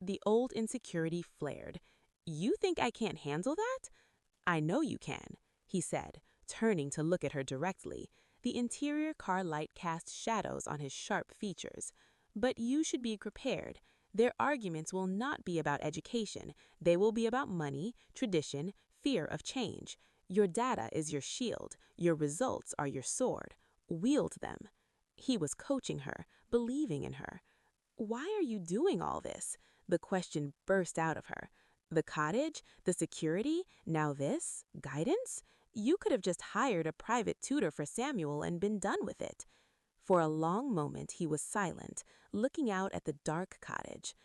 The old insecurity flared. "You think I can't handle that?" "I know you can," he said, turning to look at her directly. The interior car light cast shadows on his sharp features. "But you should be prepared. Their arguments will not be about education. They will be about money, tradition, fear of change. Your data is your shield. Your results are your sword. Wield them." He was coaching her, believing in her. "Why are you doing all this?" The question burst out of her. "The cottage, the security, now this, guidance? You could have just hired a private tutor for Samuel and been done with it." For a long moment he was silent, looking out at the dark cottage.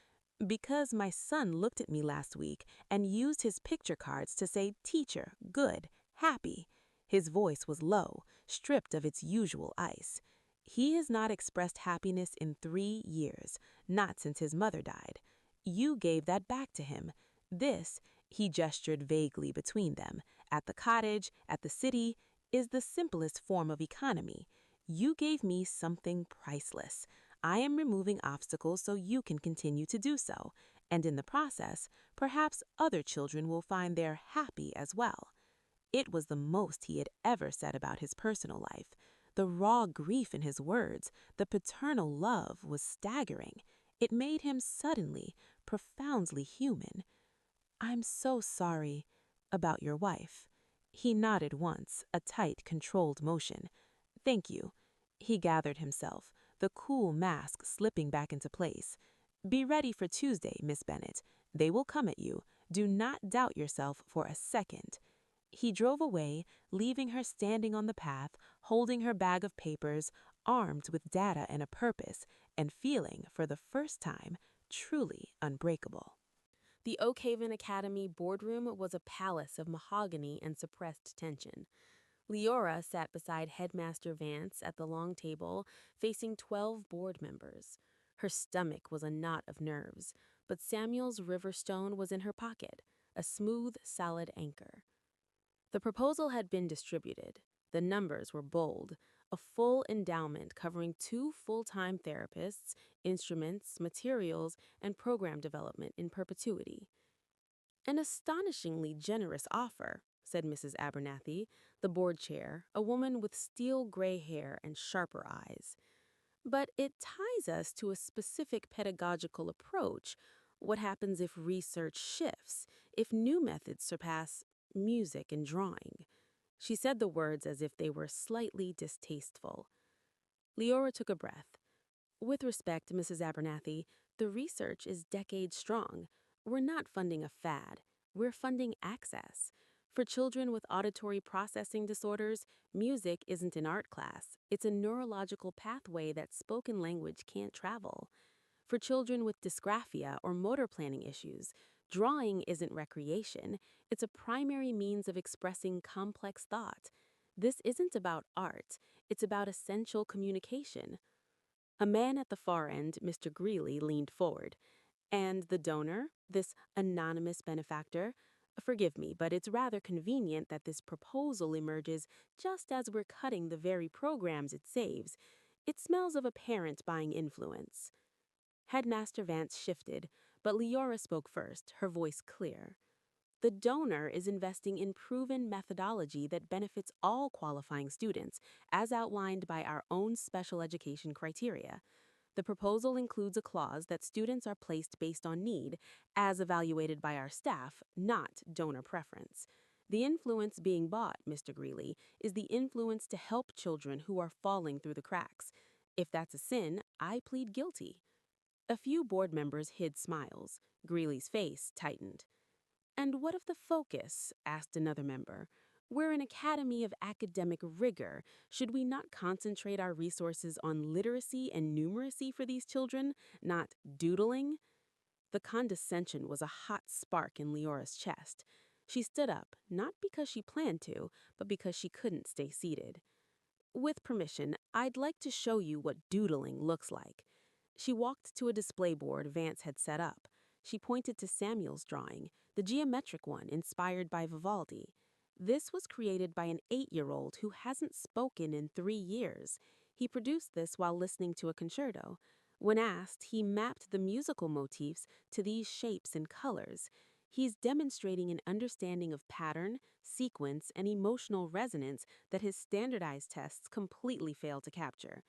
"Because my son looked at me last week and used his picture cards to say teacher, good, happy." His voice was low, stripped of its usual ice. "He has not expressed happiness in 3 years, not since his mother died. You gave that back to him. This," he gestured vaguely between them, "at the cottage, at the city, is the simplest form of economy. You gave me something priceless. I am removing obstacles so you can continue to do so, and in the process, perhaps other children will find they're happy as well. It was the most he had ever said about his personal life. The raw grief in his words, the paternal love was staggering. It made him suddenly, profoundly human. I'm so sorry about your wife. He nodded once, a tight, controlled motion. Thank you. He gathered himself, the cool mask slipping back into place. Be ready for Tuesday, Miss Bennet. They will come at you. Do not doubt yourself for a second. He drove away, leaving her standing on the path, holding her bag of papers, armed with data and a purpose, and feeling, for the first time, truly unbreakable. The Oak Haven Academy boardroom was a palace of mahogany and suppressed tension. Leora sat beside Headmaster Vance at the long table, facing 12 board members. Her stomach was a knot of nerves, but Samuel's Riverstone was in her pocket, a smooth, solid anchor. The proposal had been distributed. The numbers were bold, a full endowment covering 2 full-time therapists, instruments, materials, and program development in perpetuity. An astonishingly generous offer, said Mrs. Abernathy, the board chair, a woman with steel gray hair and sharper eyes. But it ties us to a specific pedagogical approach. What happens if research shifts, if new methods surpass music and drawing? She said the words as if they were slightly distasteful. Leora took a breath. With respect, Mrs. Abernathy, the research is decades strong. We're not funding a fad. We're funding access. For children with auditory processing disorders, music isn't an art class. It's a neurological pathway that spoken language can't travel. For children with dysgraphia or motor planning issues, drawing isn't recreation. It's a primary means of expressing complex thought. This isn't about art. It's about essential communication. A man at the far end, Mr. Greeley, leaned forward. And the donor, this anonymous benefactor? Forgive me, but it's rather convenient that this proposal emerges just as we're cutting the very programs it saves. It smells of a parent buying influence. Headmaster Vance shifted, but Leora spoke first, her voice clear. The donor is investing in proven methodology that benefits all qualifying students, as outlined by our own special education criteria. The proposal includes a clause that students are placed based on need, as evaluated by our staff, not donor preference. The influence being bought, Mr. Greeley, is the influence to help children who are falling through the cracks. If that's a sin, I plead guilty. A few board members hid smiles. Greeley's face tightened. And what of the focus? Asked another member. We're an academy of academic rigor. Should we not concentrate our resources on literacy and numeracy for these children, not doodling? The condescension was a hot spark in Leora's chest. She stood up, not because she planned to, but because she couldn't stay seated. With permission, I'd like to show you what doodling looks like. She walked to a display board Vance had set up. She pointed to Samuel's drawing, the geometric one inspired by Vivaldi. This was created by an 8-year-old who hasn't spoken in 3 years. He produced this while listening to a concerto. When asked, he mapped the musical motifs to these shapes and colors. He's demonstrating an understanding of pattern, sequence, and emotional resonance that his standardized tests completely fail to capture.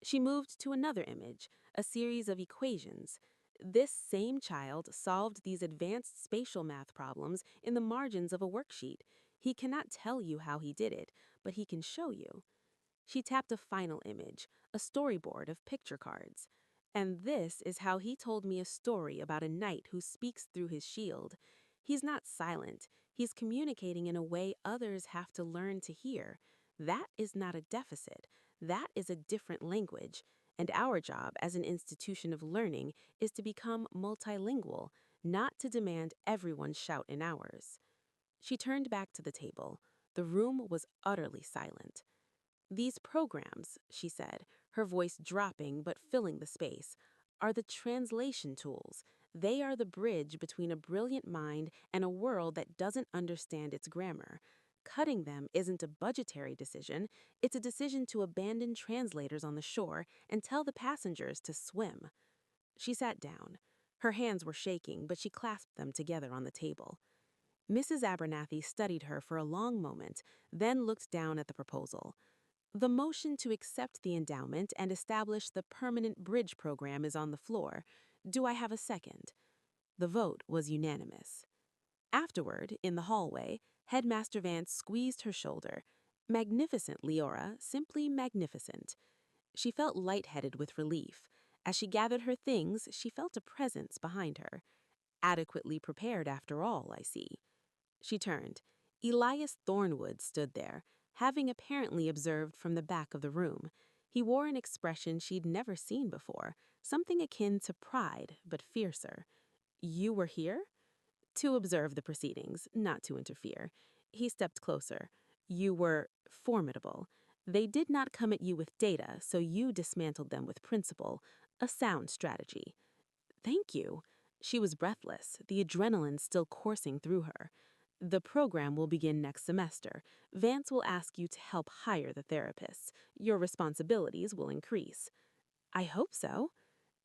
She moved to another image, a series of equations. This same child solved these advanced spatial math problems in the margins of a worksheet. He cannot tell you how he did it, but he can show you. She tapped a final image, a storyboard of picture cards. And this is how he told me a story about a knight who speaks through his shield. He's not silent. He's communicating in a way others have to learn to hear. That is not a deficit. That is a different language. And our job as an institution of learning is to become multilingual, not to demand everyone shout in ours. She turned back to the table. The room was utterly silent. These programs, she said, her voice dropping but filling the space, are the translation tools. They are the bridge between a brilliant mind and a world that doesn't understand its grammar. Cutting them isn't a budgetary decision, it's a decision to abandon translators on the shore and tell the passengers to swim. She sat down. Her hands were shaking, but she clasped them together on the table. Mrs. Abernathy studied her for a long moment, then looked down at the proposal. The motion to accept the endowment and establish the permanent bridge program is on the floor. Do I have a second? The vote was unanimous. Afterward, in the hallway, Headmaster Vance squeezed her shoulder. Magnificent, Leora, simply magnificent. She felt lightheaded with relief. As she gathered her things, she felt a presence behind her. Adequately prepared after all, I see. She turned. Elias Thornwood stood there, having apparently observed from the back of the room. He wore an expression she'd never seen before, something akin to pride, but fiercer. You were here? To observe the proceedings, not to interfere. He stepped closer. You were formidable. They did not come at you with data, so you dismantled them with principle, a sound strategy. Thank you. She was breathless, the adrenaline still coursing through her. The program will begin next semester. Vance will ask you to help hire the therapists. Your responsibilities will increase. I hope so.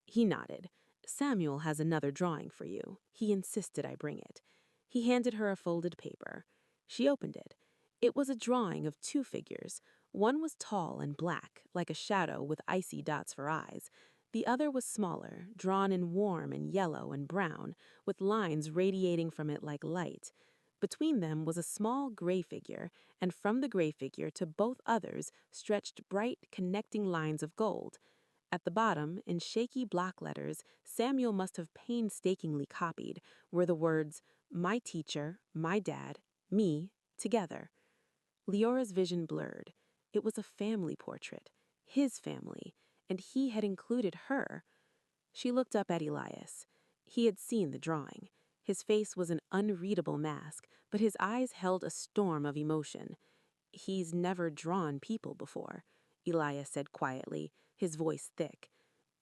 He nodded. Samuel has another drawing for you. He insisted I bring it. He handed her a folded paper. She opened it. It was a drawing of two figures. One was tall and black, like a shadow with icy dots for eyes. The other was smaller, drawn in warm and yellow and brown, with lines radiating from it like light. Between them was a small gray figure, and from the gray figure to both others stretched bright, connecting lines of gold. At the bottom, in shaky block letters Samuel must have painstakingly copied, were the words, "My teacher, my dad, me, together." Leora's vision blurred. It was a family portrait, his family, and he had included her. She looked up at Elias. He had seen the drawing. His face was an unreadable mask, but his eyes held a storm of emotion. He's never drawn people before, Elias said quietly, his voice thick.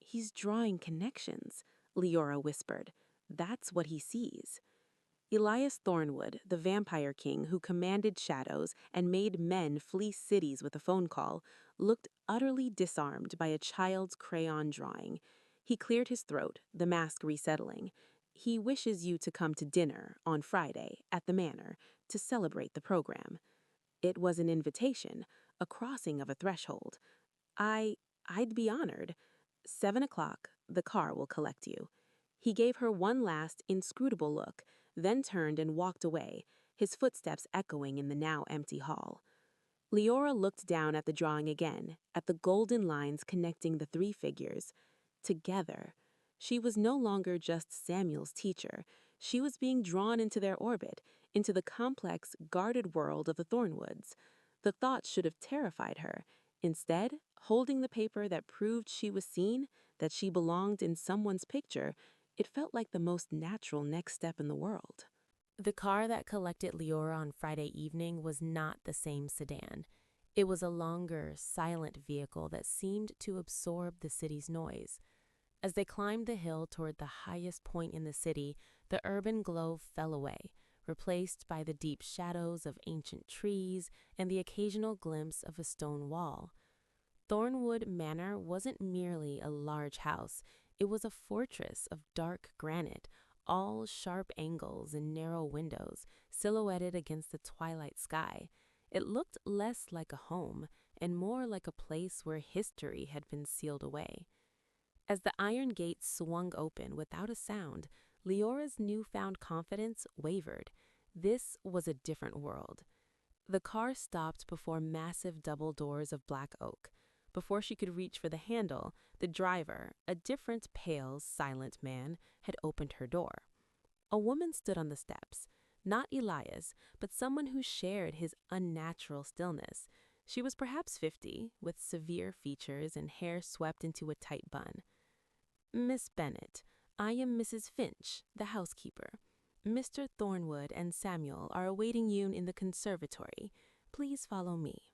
He's drawing connections, Leora whispered. That's what he sees. Elias Thornwood, the vampire king who commanded shadows and made men flee cities with a phone call, looked utterly disarmed by a child's crayon drawing. He cleared his throat, the mask resettling. He wishes you to come to dinner on Friday at the Manor to celebrate the program. It was an invitation, a crossing of a threshold. I'd be honored. 7 o'clock, the car will collect you. He gave her one last, inscrutable look, then turned and walked away, his footsteps echoing in the now empty hall. Leora looked down at the drawing again, at the golden lines connecting the three figures. Together. She was no longer just Samuel's teacher. She was being drawn into their orbit, into the complex, guarded world of the Thornwoods. The thought should have terrified her. Instead, holding the paper that proved she was seen, that she belonged in someone's picture, it felt like the most natural next step in the world. The car that collected Leora on Friday evening was not the same sedan. It was a longer, silent vehicle that seemed to absorb the city's noise. As they climbed the hill toward the highest point in the city, the urban glow fell away, replaced by the deep shadows of ancient trees and the occasional glimpse of a stone wall. Thornwood Manor wasn't merely a large house, it was a fortress of dark granite, all sharp angles and narrow windows, silhouetted against the twilight sky. It looked less like a home and more like a place where history had been sealed away. As the iron gates swung open without a sound, Leora's newfound confidence wavered. This was a different world. The car stopped before massive double doors of black oak. Before she could reach for the handle, the driver, a different pale, silent man, had opened her door. A woman stood on the steps, not Elias, but someone who shared his unnatural stillness. She was perhaps 50, with severe features and hair swept into a tight bun. Miss Bennet, I am Mrs. Finch, the housekeeper. Mr. Thornwood and Samuel are awaiting you in the conservatory. Please follow me.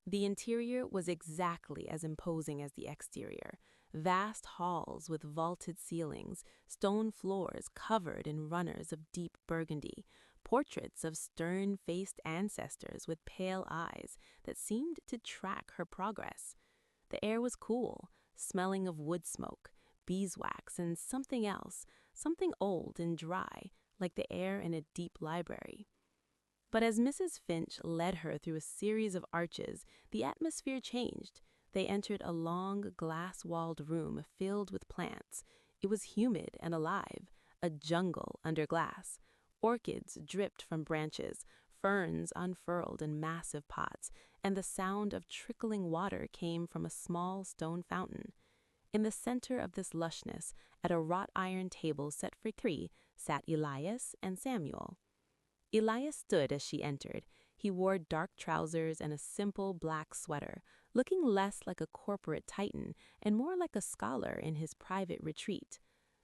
The interior was exactly as imposing as the exterior. Vast halls with vaulted ceilings, stone floors covered in runners of deep burgundy, portraits of stern-faced ancestors with pale eyes that seemed to track her progress. The air was cool, smelling of wood smoke, beeswax, and something else, something old and dry, like the air in a deep library. But as Mrs. Finch led her through a series of arches, the atmosphere changed. They entered a long, glass-walled room filled with plants. It was humid and alive, a jungle under glass. Orchids dripped from branches, ferns unfurled in massive pots, and the sound of trickling water came from a small stone fountain. In the center of this lushness, at a wrought iron table set for three, sat Elias and Samuel. Elias stood as she entered. He wore dark trousers and a simple black sweater, looking less like a corporate titan and more like a scholar in his private retreat.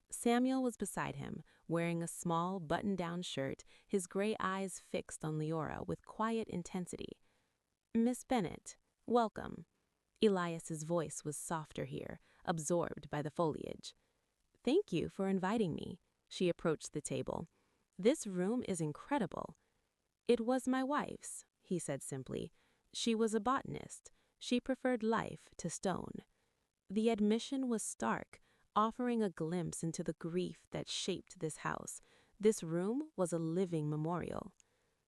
Samuel was beside him, wearing a small button-down shirt, his gray eyes fixed on Leora with quiet intensity. "Miss Bennet, welcome." Elias's voice was softer here, absorbed by the foliage. "Thank you for inviting me." She approached the table. "This room is incredible." "It was my wife's," he said simply. "She was a botanist. She preferred life to stone." The admission was stark, offering a glimpse into the grief that shaped this house. This room was a living memorial.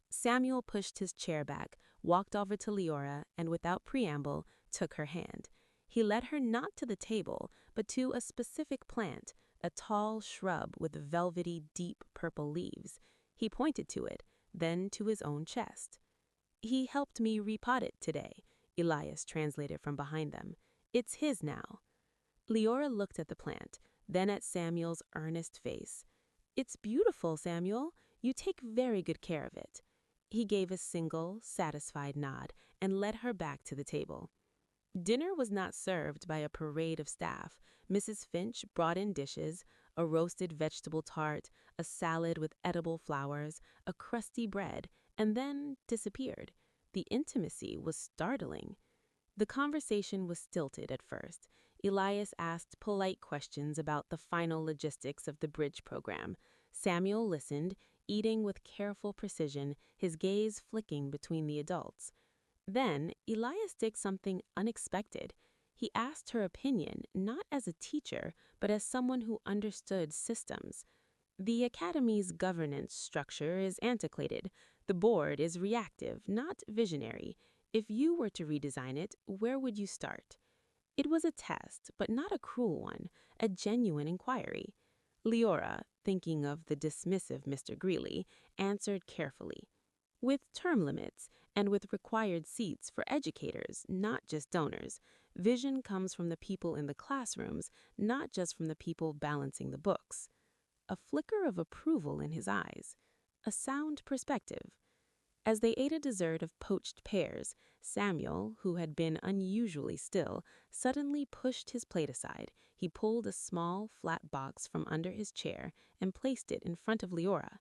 Samuel pushed his chair back, walked over to Leora, and without preamble, took her hand. He led her not to the table, but to a specific plant, a tall shrub with velvety, deep purple leaves. He pointed to it, then to his own chest. "He helped me repot it today," Elias translated from behind them. "It's his now." Leora looked at the plant, then at Samuel's earnest face. "It's beautiful, Samuel. You take very good care of it." He gave a single, satisfied nod and led her back to the table. Dinner was not served by a parade of staff. Mrs. Finch brought in dishes, a roasted vegetable tart, a salad with edible flowers, a crusty bread, and then disappeared. The intimacy was startling. The conversation was stilted at first. Elias asked polite questions about the final logistics of the bridge program. Samuel listened, eating with careful precision, his gaze flicking between the adults. Then Elias did something unexpected. He asked her opinion, not as a teacher, but as someone who understood systems. "The academy's governance structure is antiquated. The board is reactive, not visionary. If you were to redesign it, where would you start?" It was a test, but not a cruel one, a genuine inquiry. Leora, thinking of the dismissive Mr. Greeley, answered carefully. "With term limits and with required seats for educators, not just donors. Vision comes from the people in the classrooms, not just from the people balancing the books." A flicker of approval in his eyes. A sound perspective. As they ate a dessert of poached pears, Samuel, who had been unusually still, suddenly pushed his plate aside. He pulled a small, flat box from under his chair and placed it in front of Leora.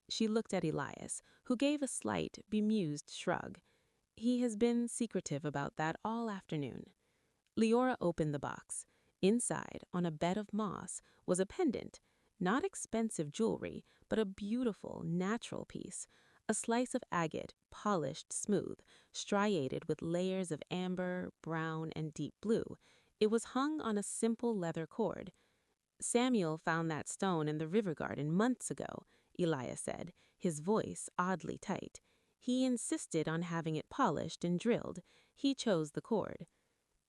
She looked at Elias, who gave a slight, bemused shrug. "He has been secretive about that all afternoon." Leora opened the box. Inside, on a bed of moss, was a pendant. Not expensive jewelry, but a beautiful, natural piece. A slice of agate, polished smooth, striated with layers of amber, brown, and deep blue. It was hung on a simple leather cord. "Samuel found that stone in the river garden months ago," Elias said, his voice oddly tight. "He insisted on having it polished and drilled. He chose the cord."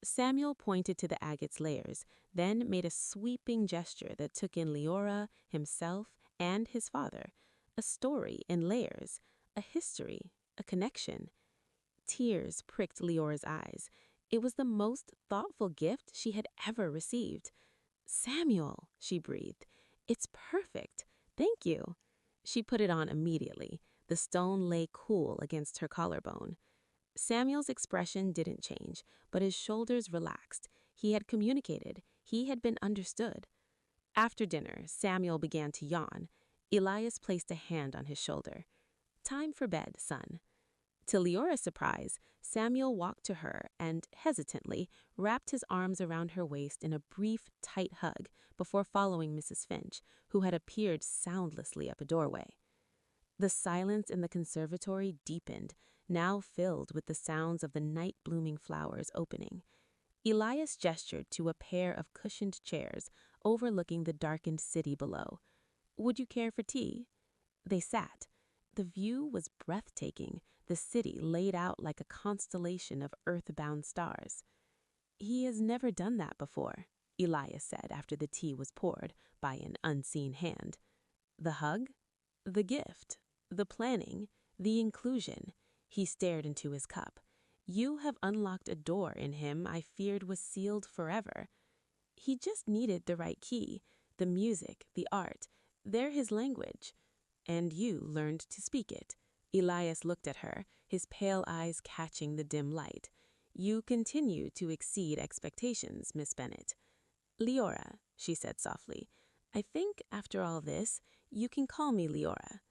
Samuel pointed to the agate's layers, then made a sweeping gesture that took in Leora, himself, and his father. A story in layers, a history, a connection. Tears pricked Leora's eyes. It was the most thoughtful gift she had ever received. "Samuel," she breathed, "it's perfect. Thank you." She put it on immediately. The stone lay cool against her collarbone. Samuel's expression didn't change, but his shoulders relaxed. He had communicated. He had been understood. After dinner, Samuel began to yawn. Elias placed a hand on his shoulder. "Time for bed, son." To Leora's surprise, Samuel walked to her and, hesitantly, wrapped his arms around her waist in a brief, tight hug before following Mrs. Finch, who had appeared soundlessly up a doorway. The silence in the conservatory deepened, now filled with the sounds of the night-blooming flowers opening. Elias gestured to a pair of cushioned chairs overlooking the darkened city below. "Would you care for tea?" They sat. The view was breathtaking, the city laid out like a constellation of earthbound stars. "He has never done that before," Elias said after the tea was poured by an unseen hand. "The hug? The gift? The planning? The inclusion?" He stared into his cup. "You have unlocked a door in him I feared was sealed forever. He just needed the right key. The music, the art, they're his language. And you learned to speak it." Elias looked at her, his pale eyes catching the dim light. "You continue to exceed expectations, Miss Bennet." "Leora," she said softly, "I think, after all this, you can call me Leora."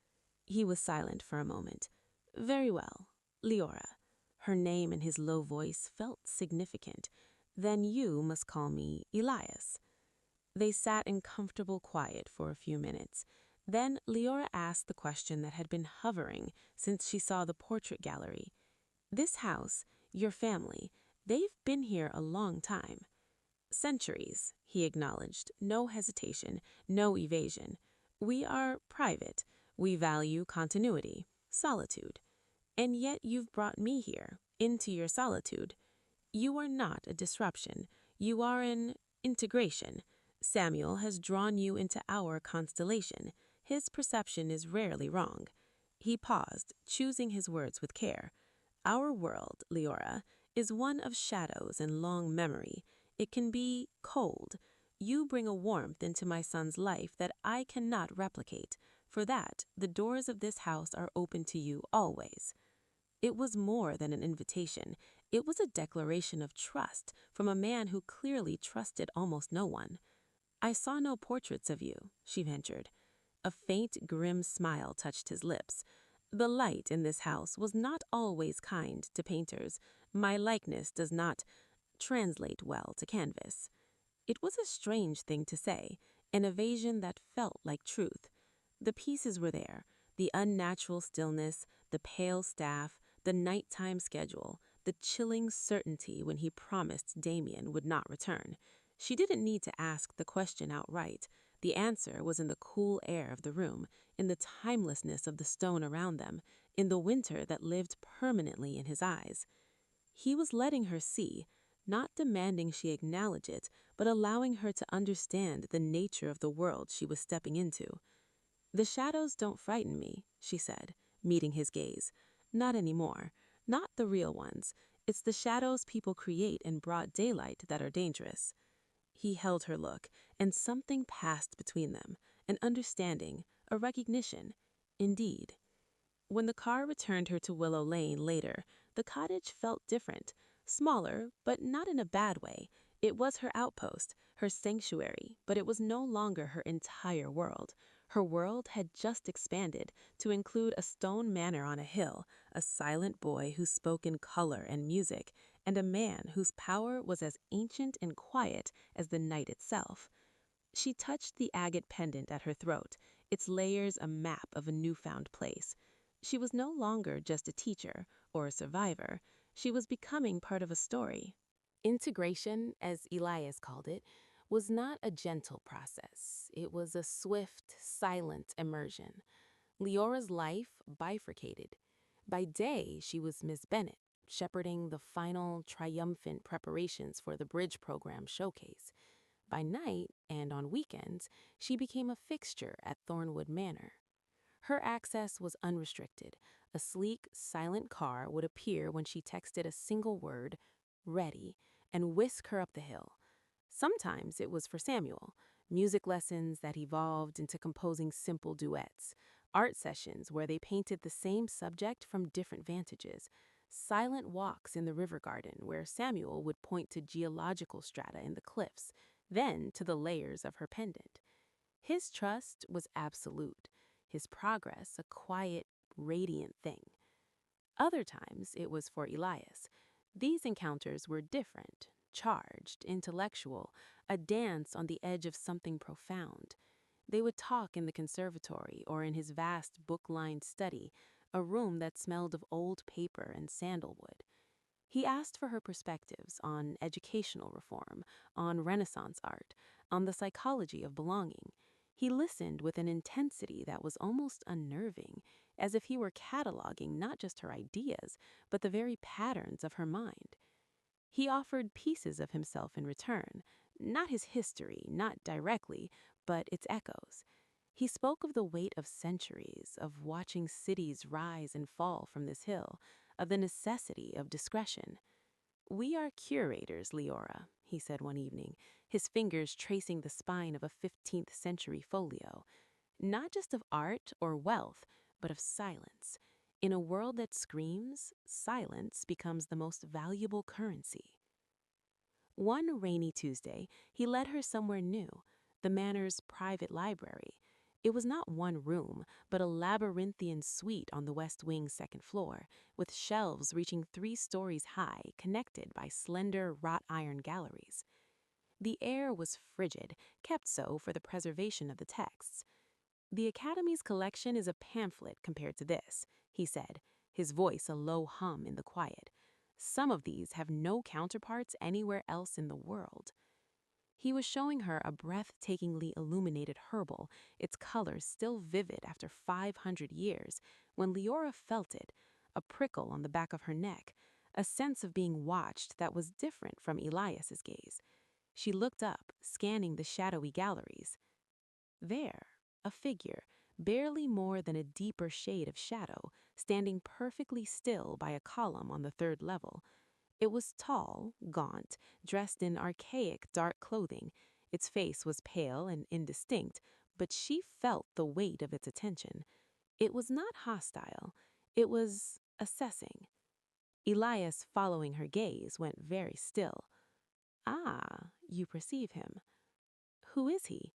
He was silent for a moment. "Very well, Leora." Her name in his low voice felt significant. "Then you must call me Elias." They sat in comfortable quiet for a few minutes. Then Leora asked the question that had been hovering since she saw the portrait gallery. "This house, your family, they've been here a long time." "Centuries," he acknowledged, no hesitation, no evasion. "We are private. We value continuity, solitude. And yet you've brought me here, into your solitude. You are not a disruption. You are an integration. Samuel has drawn you into our constellation. His perception is rarely wrong." He paused, choosing his words with care. "Our world, Leora, is one of shadows and long memory. It can be cold. You bring a warmth into my son's life that I cannot replicate. For that, the doors of this house are open to you always." It was more than an invitation. It was a declaration of trust from a man who clearly trusted almost no one. "I saw no portraits of you," she ventured. A faint, grim smile touched his lips. "The light in this house was not always kind to painters. My likeness does not translate well to canvas." It was a strange thing to say, an evasion that felt like truth. The pieces were there, the unnatural stillness, the pale staff, the nighttime schedule, the chilling certainty when he promised Damien would not return. She didn't need to ask the question outright. The answer was in the cool air of the room, in the timelessness of the stone around them, in the winter that lived permanently in his eyes. He was letting her see, not demanding she acknowledge it, but allowing her to understand the nature of the world she was stepping into. "The shadows don't frighten me," she said, meeting his gaze. "Not anymore. Not the real ones. It's the shadows people create in broad daylight that are dangerous." He held her look, and something passed between them, an understanding, a recognition. Indeed. When the car returned her to Willow Lane later, the cottage felt different. Smaller, but not in a bad way. It was her outpost, her sanctuary, but it was no longer her entire world. Her world had just expanded to include a stone manor on a hill, a silent boy who spoke in color and music, and a man whose power was as ancient and quiet as the night itself. She touched the agate pendant at her throat, its layers a map of a newfound place. She was no longer just a teacher or a survivor. She was becoming part of a story. Integration, as Elias called it, was not a gentle process. It was a swift, silent immersion. Leora's life bifurcated. By day, she was Miss Bennet, shepherding the final, triumphant preparations for the bridge program showcase. By night, and on weekends, she became a fixture at Thornwood Manor. Her access was unrestricted. A sleek, silent car would appear when she texted a single word, "ready," and whisk her up the hill. Sometimes it was for Samuel, music lessons that evolved into composing simple duets, art sessions where they painted the same subject from different vantages, silent walks in the river garden where Samuel would point to geological strata in the cliffs, then to the layers of her pendant. His trust was absolute, his progress a quiet, radiant thing. Other times it was for Elias. These encounters were different, charged, intellectual, a dance on the edge of something profound. They would talk in the conservatory or in his vast book-lined study, a room that smelled of old paper and sandalwood. He asked for her perspectives on educational reform, on Renaissance art, on the psychology of belonging. He listened with an intensity that was almost unnerving, as if he were cataloging not just her ideas, but the very patterns of her mind. He offered pieces of himself in return, not his history, not directly, but its echoes. He spoke of the weight of centuries, of watching cities rise and fall from this hill, of the necessity of discretion. "We are curators, Leora," he said one evening, his fingers tracing the spine of a 15th century folio. "Not just of art or wealth, but of silence. In a world that screams, silence becomes the most valuable currency." One rainy Tuesday, he led her somewhere new, the Manor's private library. It was not one room, but a labyrinthian suite on the West Wing's second floor, with shelves reaching 3 stories high, connected by slender wrought iron galleries. The air was frigid, kept so for the preservation of the texts. "The Academy's collection is a pamphlet compared to this," he said, his voice a low hum in the quiet. "Some of these have no counterparts anywhere else in the world." He was showing her a breathtakingly illuminated herbal, its colors still vivid after 500 years, when Leora felt it, a prickle on the back of her neck, a sense of being watched that was different from Elias's gaze. She looked up, scanning the shadowy galleries. There, a figure, barely more than a deeper shade of shadow, standing perfectly still by a column on the third level. It was tall, gaunt, dressed in archaic dark clothing. Its face was pale and indistinct, but she felt the weight of its attention. It was not hostile. It was assessing. Elias, following her gaze, went very still. "Ah, you perceive him. Who is he?"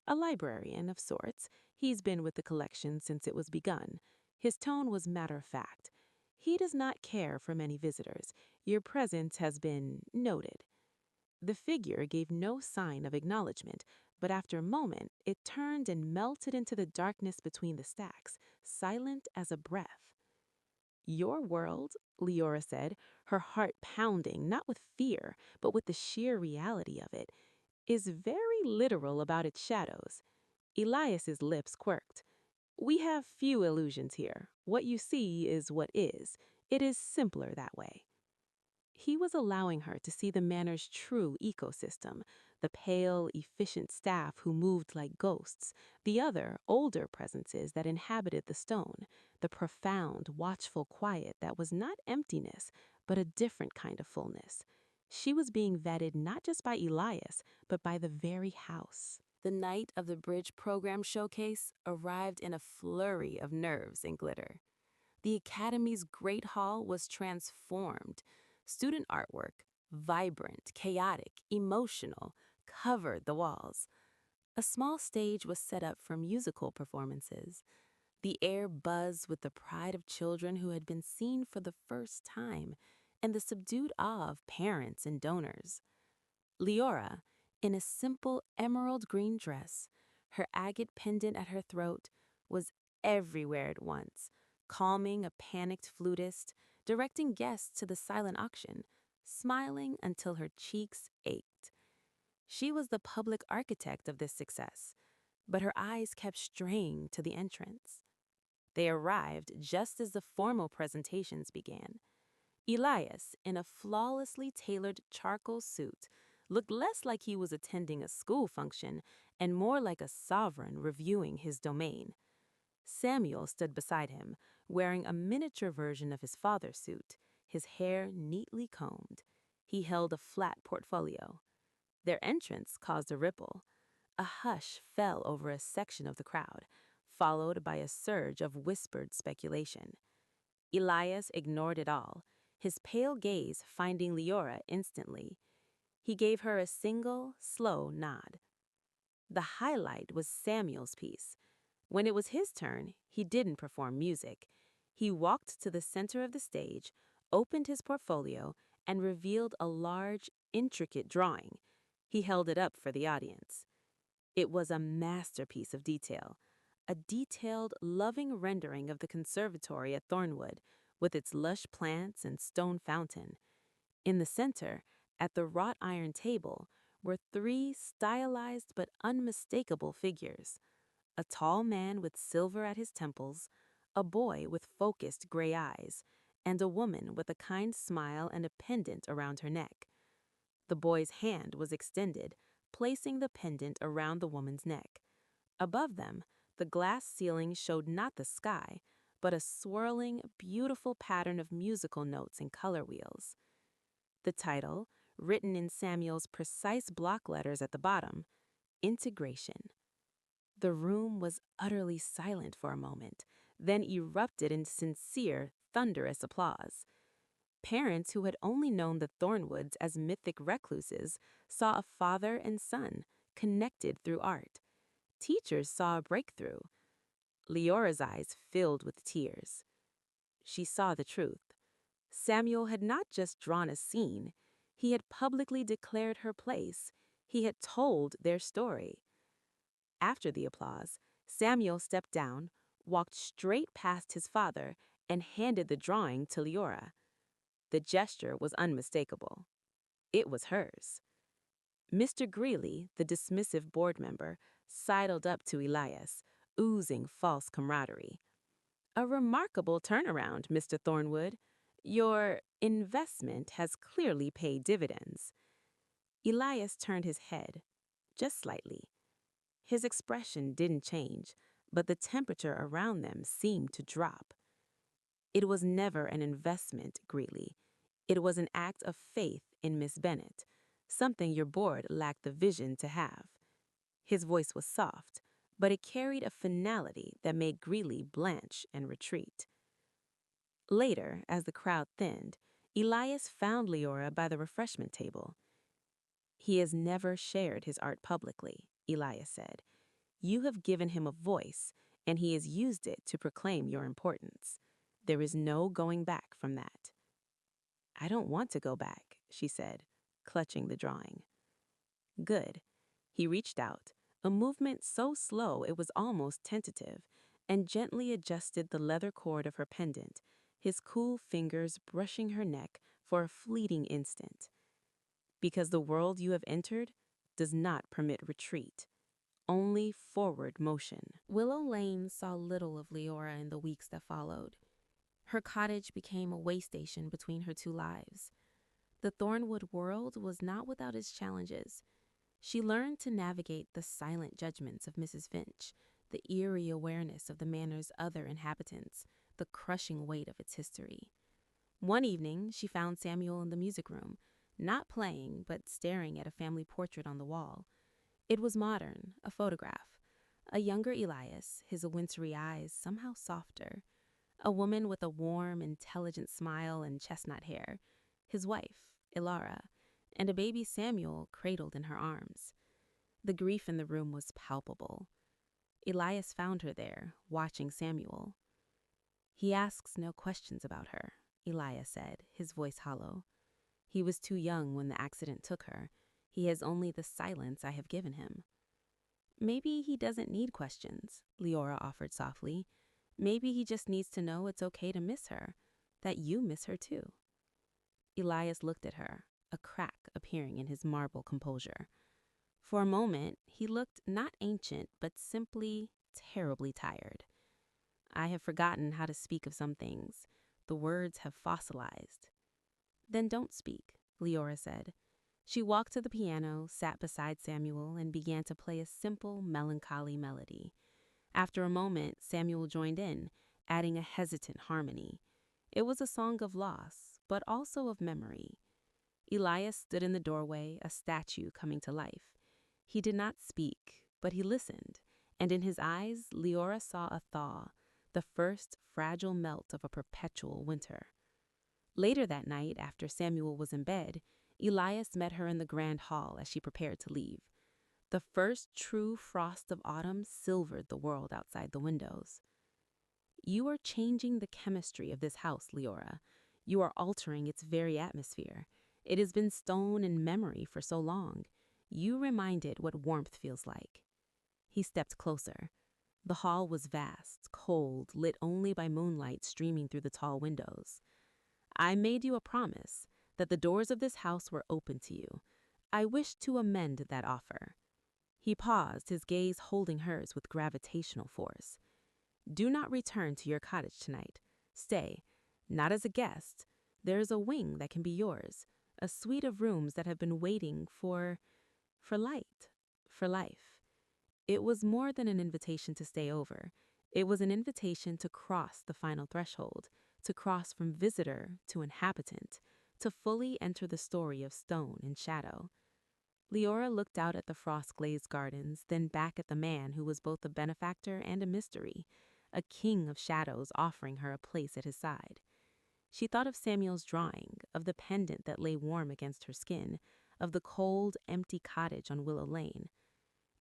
"A librarian of sorts. He's been with the collection since it was begun." His tone was matter-of-fact. "He does not care for many visitors. Your presence has been noted." The figure gave no sign of acknowledgement, but after a moment it turned and melted into the darkness between the stacks, silent as a breath. "Your world," Leora said, her heart pounding, not with fear, but with the sheer reality of it, "is very literal about its shadows." Elias's lips quirked. "We have few illusions here. What you see is what is. It is simpler that way." He was allowing her to see the Manor's true ecosystem, the pale, efficient staff who moved like ghosts, the other, older presences that inhabited the stone, the profound, watchful quiet that was not emptiness, but a different kind of fullness. She was being vetted not just by Elias, but by the very house. The night of the Bridge Program Showcase arrived in a flurry of nerves and glitter. The Academy's Great Hall was transformed. Student artwork, vibrant, chaotic, emotional, covered the walls. A small stage was set up for musical performances. The air buzzed with the pride of children who had been seen for the first time, and the subdued awe of parents and donors. Leora, in a simple emerald green dress, her agate pendant at her throat, was everywhere at once, calming a panicked flutist, directing guests to the silent auction, smiling until her cheeks ached. She was the public architect of this success, but her eyes kept straying to the entrance. They arrived just as the formal presentations began. Elias, in a flawlessly tailored charcoal suit, looked less like he was attending a school function and more like a sovereign reviewing his domain. Samuel stood beside him, wearing a miniature version of his father's suit, his hair neatly combed. He held a flat portfolio. Their entrance caused a ripple. A hush fell over a section of the crowd, followed by a surge of whispered speculation. Elias ignored it all, his pale gaze finding Leora instantly. He gave her a single, slow nod. The highlight was Samuel's piece. When it was his turn, he didn't perform music. He walked to the center of the stage, opened his portfolio, and revealed a large, intricate drawing. He held it up for the audience. It was a masterpiece of detail, a detailed, loving rendering of the conservatory at Thornwood, with its lush plants and stone fountain. In the center, at the wrought iron table, were three stylized but unmistakable figures: a tall man with silver at his temples, a boy with focused gray eyes, and a woman with a kind smile and a pendant around her neck. The boy's hand was extended, placing the pendant around the woman's neck. Above them, the glass ceiling showed not the sky, but a swirling, beautiful pattern of musical notes and color wheels. The title, written in Samuel's precise block letters at the bottom, Integration. The room was utterly silent for a moment, then erupted in sincere, thunderous applause. Parents who had only known the Thornwoods as mythic recluses saw a father and son connected through art. Teachers saw a breakthrough. Leora's eyes filled with tears. She saw the truth. Samuel had not just drawn a scene, he had publicly declared her place. He had told their story. After the applause, Samuel stepped down, walked straight past his father, and handed the drawing to Leora. The gesture was unmistakable. It was hers. Mr. Greeley, the dismissive board member, sidled up to Elias, oozing false camaraderie. "A remarkable turnaround, Mr. Thornwood. Your investment has clearly paid dividends." Elias turned his head, just slightly. His expression didn't change, but the temperature around them seemed to drop. "It was never an investment, Greeley. It was an act of faith in Miss Bennet, something your board lacked the vision to have." His voice was soft, but it carried a finality that made Greeley blanch and retreat. Later, as the crowd thinned, Elias found Leora by the refreshment table. "He has never shared his art publicly," Elias said. "You have given him a voice, and he has used it to proclaim your importance. There is no going back from that." "I don't want to go back," she said, clutching the drawing. "Good." He reached out, a movement so slow it was almost tentative, and gently adjusted the leather cord of her pendant, his cool fingers brushing her neck for a fleeting instant. "Because the world you have entered does not permit retreat, only forward motion." Willow Lane saw little of Leora in the weeks that followed. Her cottage became a way station between her two lives. The Thornwood world was not without its challenges. She learned to navigate the silent judgments of Mrs. Finch, the eerie awareness of the manor's other inhabitants, the crushing weight of its history. One evening, she found Samuel in the music room, not playing, but staring at a family portrait on the wall. It was modern, a photograph. A younger Elias, his wintry eyes somehow softer. A woman with a warm, intelligent smile and chestnut hair. His wife, Ilara, and a baby Samuel cradled in her arms. The grief in the room was palpable. Elias found her there, watching Samuel. "He asks no questions about her," Elias said, his voice hollow. "He was too young when the accident took her. He has only the silence I have given him." "Maybe he doesn't need questions," Leora offered softly. "Maybe he just needs to know it's okay to miss her, that you miss her too." Elias looked at her, a crack appearing in his marble composure. For a moment, he looked not ancient, but simply terribly tired. "I have forgotten how to speak of some things. The words have fossilized." "Then don't speak," Leora said. She walked to the piano, sat beside Samuel, and began to play a simple, melancholy melody. After a moment, Samuel joined in, adding a hesitant harmony. It was a song of loss, but also of memory. Elias stood in the doorway, a statue coming to life. He did not speak, but he listened, and in his eyes, Leora saw a thaw, the first fragile melt of a perpetual winter. Later that night, after Samuel was in bed, Elias met her in the grand hall as she prepared to leave. The first true frost of autumn silvered the world outside the windows. "You are changing the chemistry of this house, Leora. You are altering its very atmosphere. It has been stone and memory for so long. You remind it what warmth feels like." He stepped closer. The hall was vast, cold, lit only by moonlight streaming through the tall windows. I made you a promise that the doors of this house were open to you. I wish to amend that offer. He paused, his gaze holding hers with gravitational force. Do not return to your cottage tonight. Stay, not as a guest. There is a wing that can be yours, a suite of rooms that have been waiting for light, for life. It was more than an invitation to stay over. It was an invitation to cross the final threshold, to cross from visitor to inhabitant, to fully enter the story of stone and shadow. Leora looked out at the frost-glazed gardens, then back at the man who was both a benefactor and a mystery, a king of shadows offering her a place at his side. She thought of Samuel's drawing, of the pendant that lay warm against her skin, of the cold, empty cottage on Willow Lane.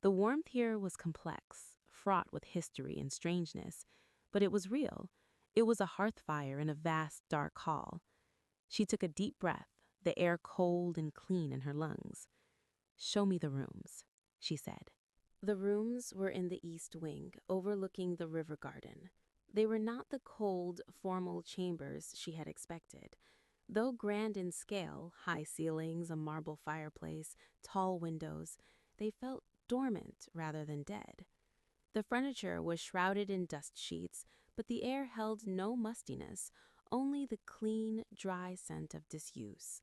The warmth here was complex, fraught with history and strangeness, but it was real. It was a hearth fire in a vast, dark hall. She took a deep breath, the air cold and clean in her lungs. Show me the rooms, she said. The rooms were in the east wing, overlooking the river garden. They were not the cold, formal chambers she had expected. Though grand in scale, high ceilings, a marble fireplace, tall windows, they felt dormant rather than dead. The furniture was shrouded in dust sheets, but the air held no mustiness, only the clean, dry scent of disuse.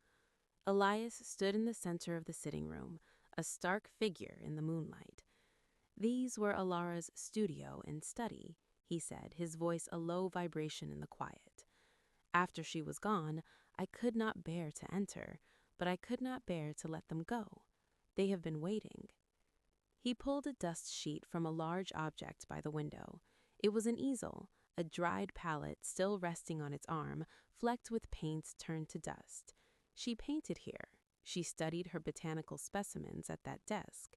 Elias stood in the center of the sitting room, a stark figure in the moonlight. These were Alara's studio and study, he said, his voice a low vibration in the quiet. After she was gone, I could not bear to enter, but I could not bear to let them go. They have been waiting. He pulled a dust sheet from a large object by the window. It was an easel, a dried palette still resting on its arm, flecked with paint turned to dust. She painted here. She studied her botanical specimens at that desk.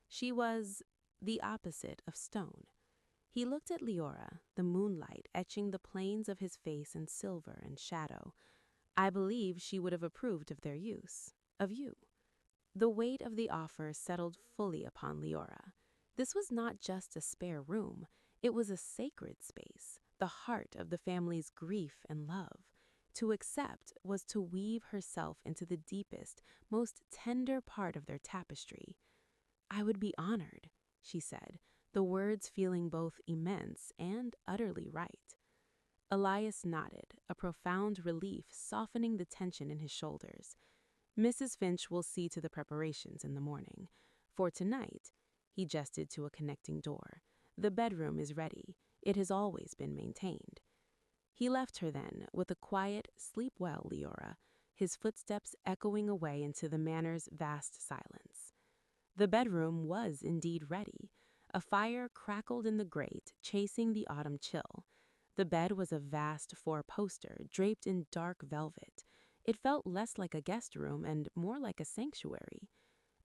She was the opposite of stone. He looked at Leora, the moonlight etching the planes of his face in silver and shadow. I believe she would have approved of their use, of you. The weight of the offer settled fully upon Leora. This was not just a spare room. It was a sacred space, the heart of the family's grief and love. To accept was to weave herself into the deepest, most tender part of their tapestry. I would be honored, she said, the words feeling both immense and utterly right. Elias nodded, a profound relief softening the tension in his shoulders. Mrs. Finch will see to the preparations in the morning. For tonight, he gestured to a connecting door. The bedroom is ready. It has always been maintained. He left her then, with a quiet, sleep well, Leora, his footsteps echoing away into the manor's vast silence. The bedroom was indeed ready. A fire crackled in the grate, chasing the autumn chill. The bed was a vast four-poster, draped in dark velvet. It felt less like a guest room and more like a sanctuary.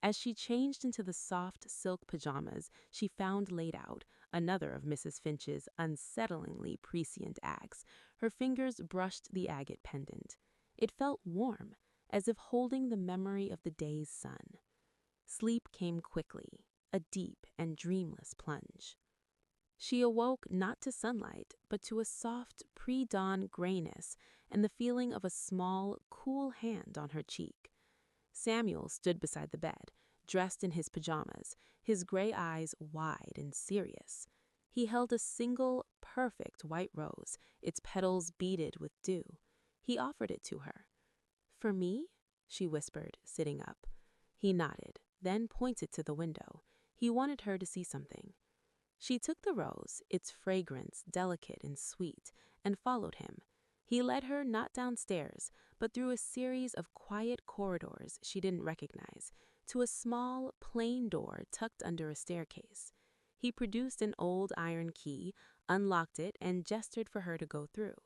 As she changed into the soft silk pajamas she found laid out, another of Mrs. Finch's unsettlingly prescient acts, her fingers brushed the agate pendant. It felt warm, as if holding the memory of the day's sun. Sleep came quickly, a deep and dreamless plunge. She awoke not to sunlight, but to a soft pre-dawn grayness and the feeling of a small, cool hand on her cheek. Samuel stood beside the bed, dressed in his pajamas, his gray eyes wide and serious. He held a single, perfect white rose, its petals beaded with dew. He offered it to her. "For me?" she whispered, sitting up. He nodded, then pointed to the window. He wanted her to see something. She took the rose, its fragrance delicate and sweet, and followed him. He led her not downstairs, but through a series of quiet corridors she didn't recognize, to a small, plain door tucked under a staircase. He produced an old iron key, unlocked it, and gestured for her to go through.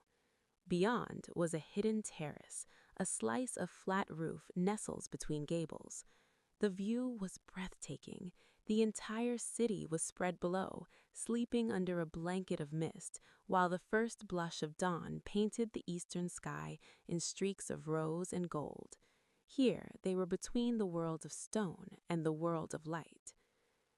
Beyond was a hidden terrace, a slice of flat roof nestles between gables. The view was breathtaking. The entire city was spread below, sleeping under a blanket of mist, while the first blush of dawn painted the eastern sky in streaks of rose and gold. Here they were between the world of stone and the world of light.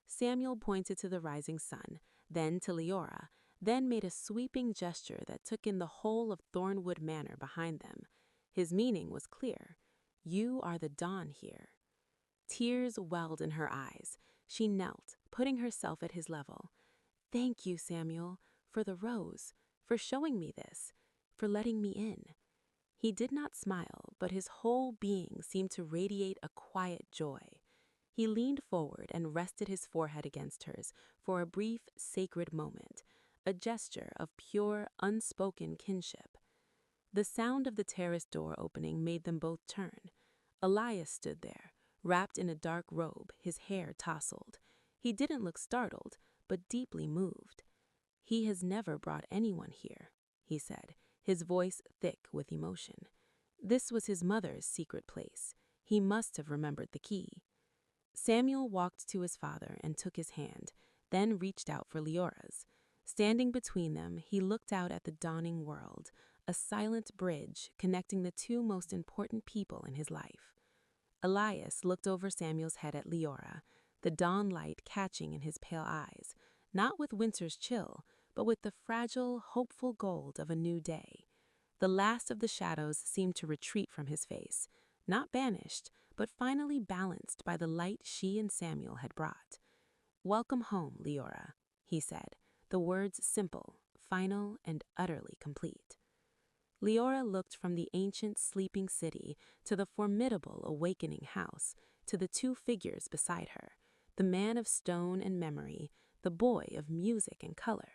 Samuel pointed to the rising sun, then to Leora, then made a sweeping gesture that took in the whole of Thornwood Manor behind them. His meaning was clear. You are the dawn here. Tears welled in her eyes. She knelt, putting herself at his level. Thank you, Samuel, for the rose, for showing me this, for letting me in. He did not smile, but his whole being seemed to radiate a quiet joy. He leaned forward and rested his forehead against hers for a brief, sacred moment, a gesture of pure, unspoken kinship. The sound of the terrace door opening made them both turn. Elias stood there, wrapped in a dark robe, his hair tousled. He didn't look startled, but deeply moved. He has never brought anyone here, he said, his voice thick with emotion. This was his mother's secret place. He must have remembered the key. Samuel walked to his father and took his hand, then reached out for Leora's. Standing between them, he looked out at the dawning world, a silent bridge connecting the two most important people in his life. Elias looked over Samuel's head at Leora, the dawn light catching in his pale eyes, not with winter's chill, but with the fragile, hopeful gold of a new day. The last of the shadows seemed to retreat from his face, not banished, but finally balanced by the light she and Samuel had brought. Welcome home, Leora, he said, the words simple, final, and utterly complete. Leora looked from the ancient sleeping city to the formidable awakening house, to the two figures beside her, the man of stone and memory, the boy of music and color.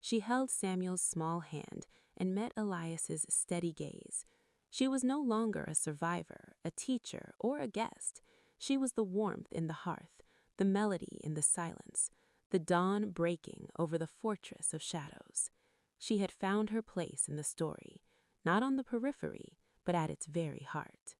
She held Samuel's small hand and met Elias's steady gaze. She was no longer a survivor, a teacher, or a guest. She was the warmth in the hearth, the melody in the silence, the dawn breaking over the fortress of shadows. She had found her place in the story, not on the periphery, but at its very heart.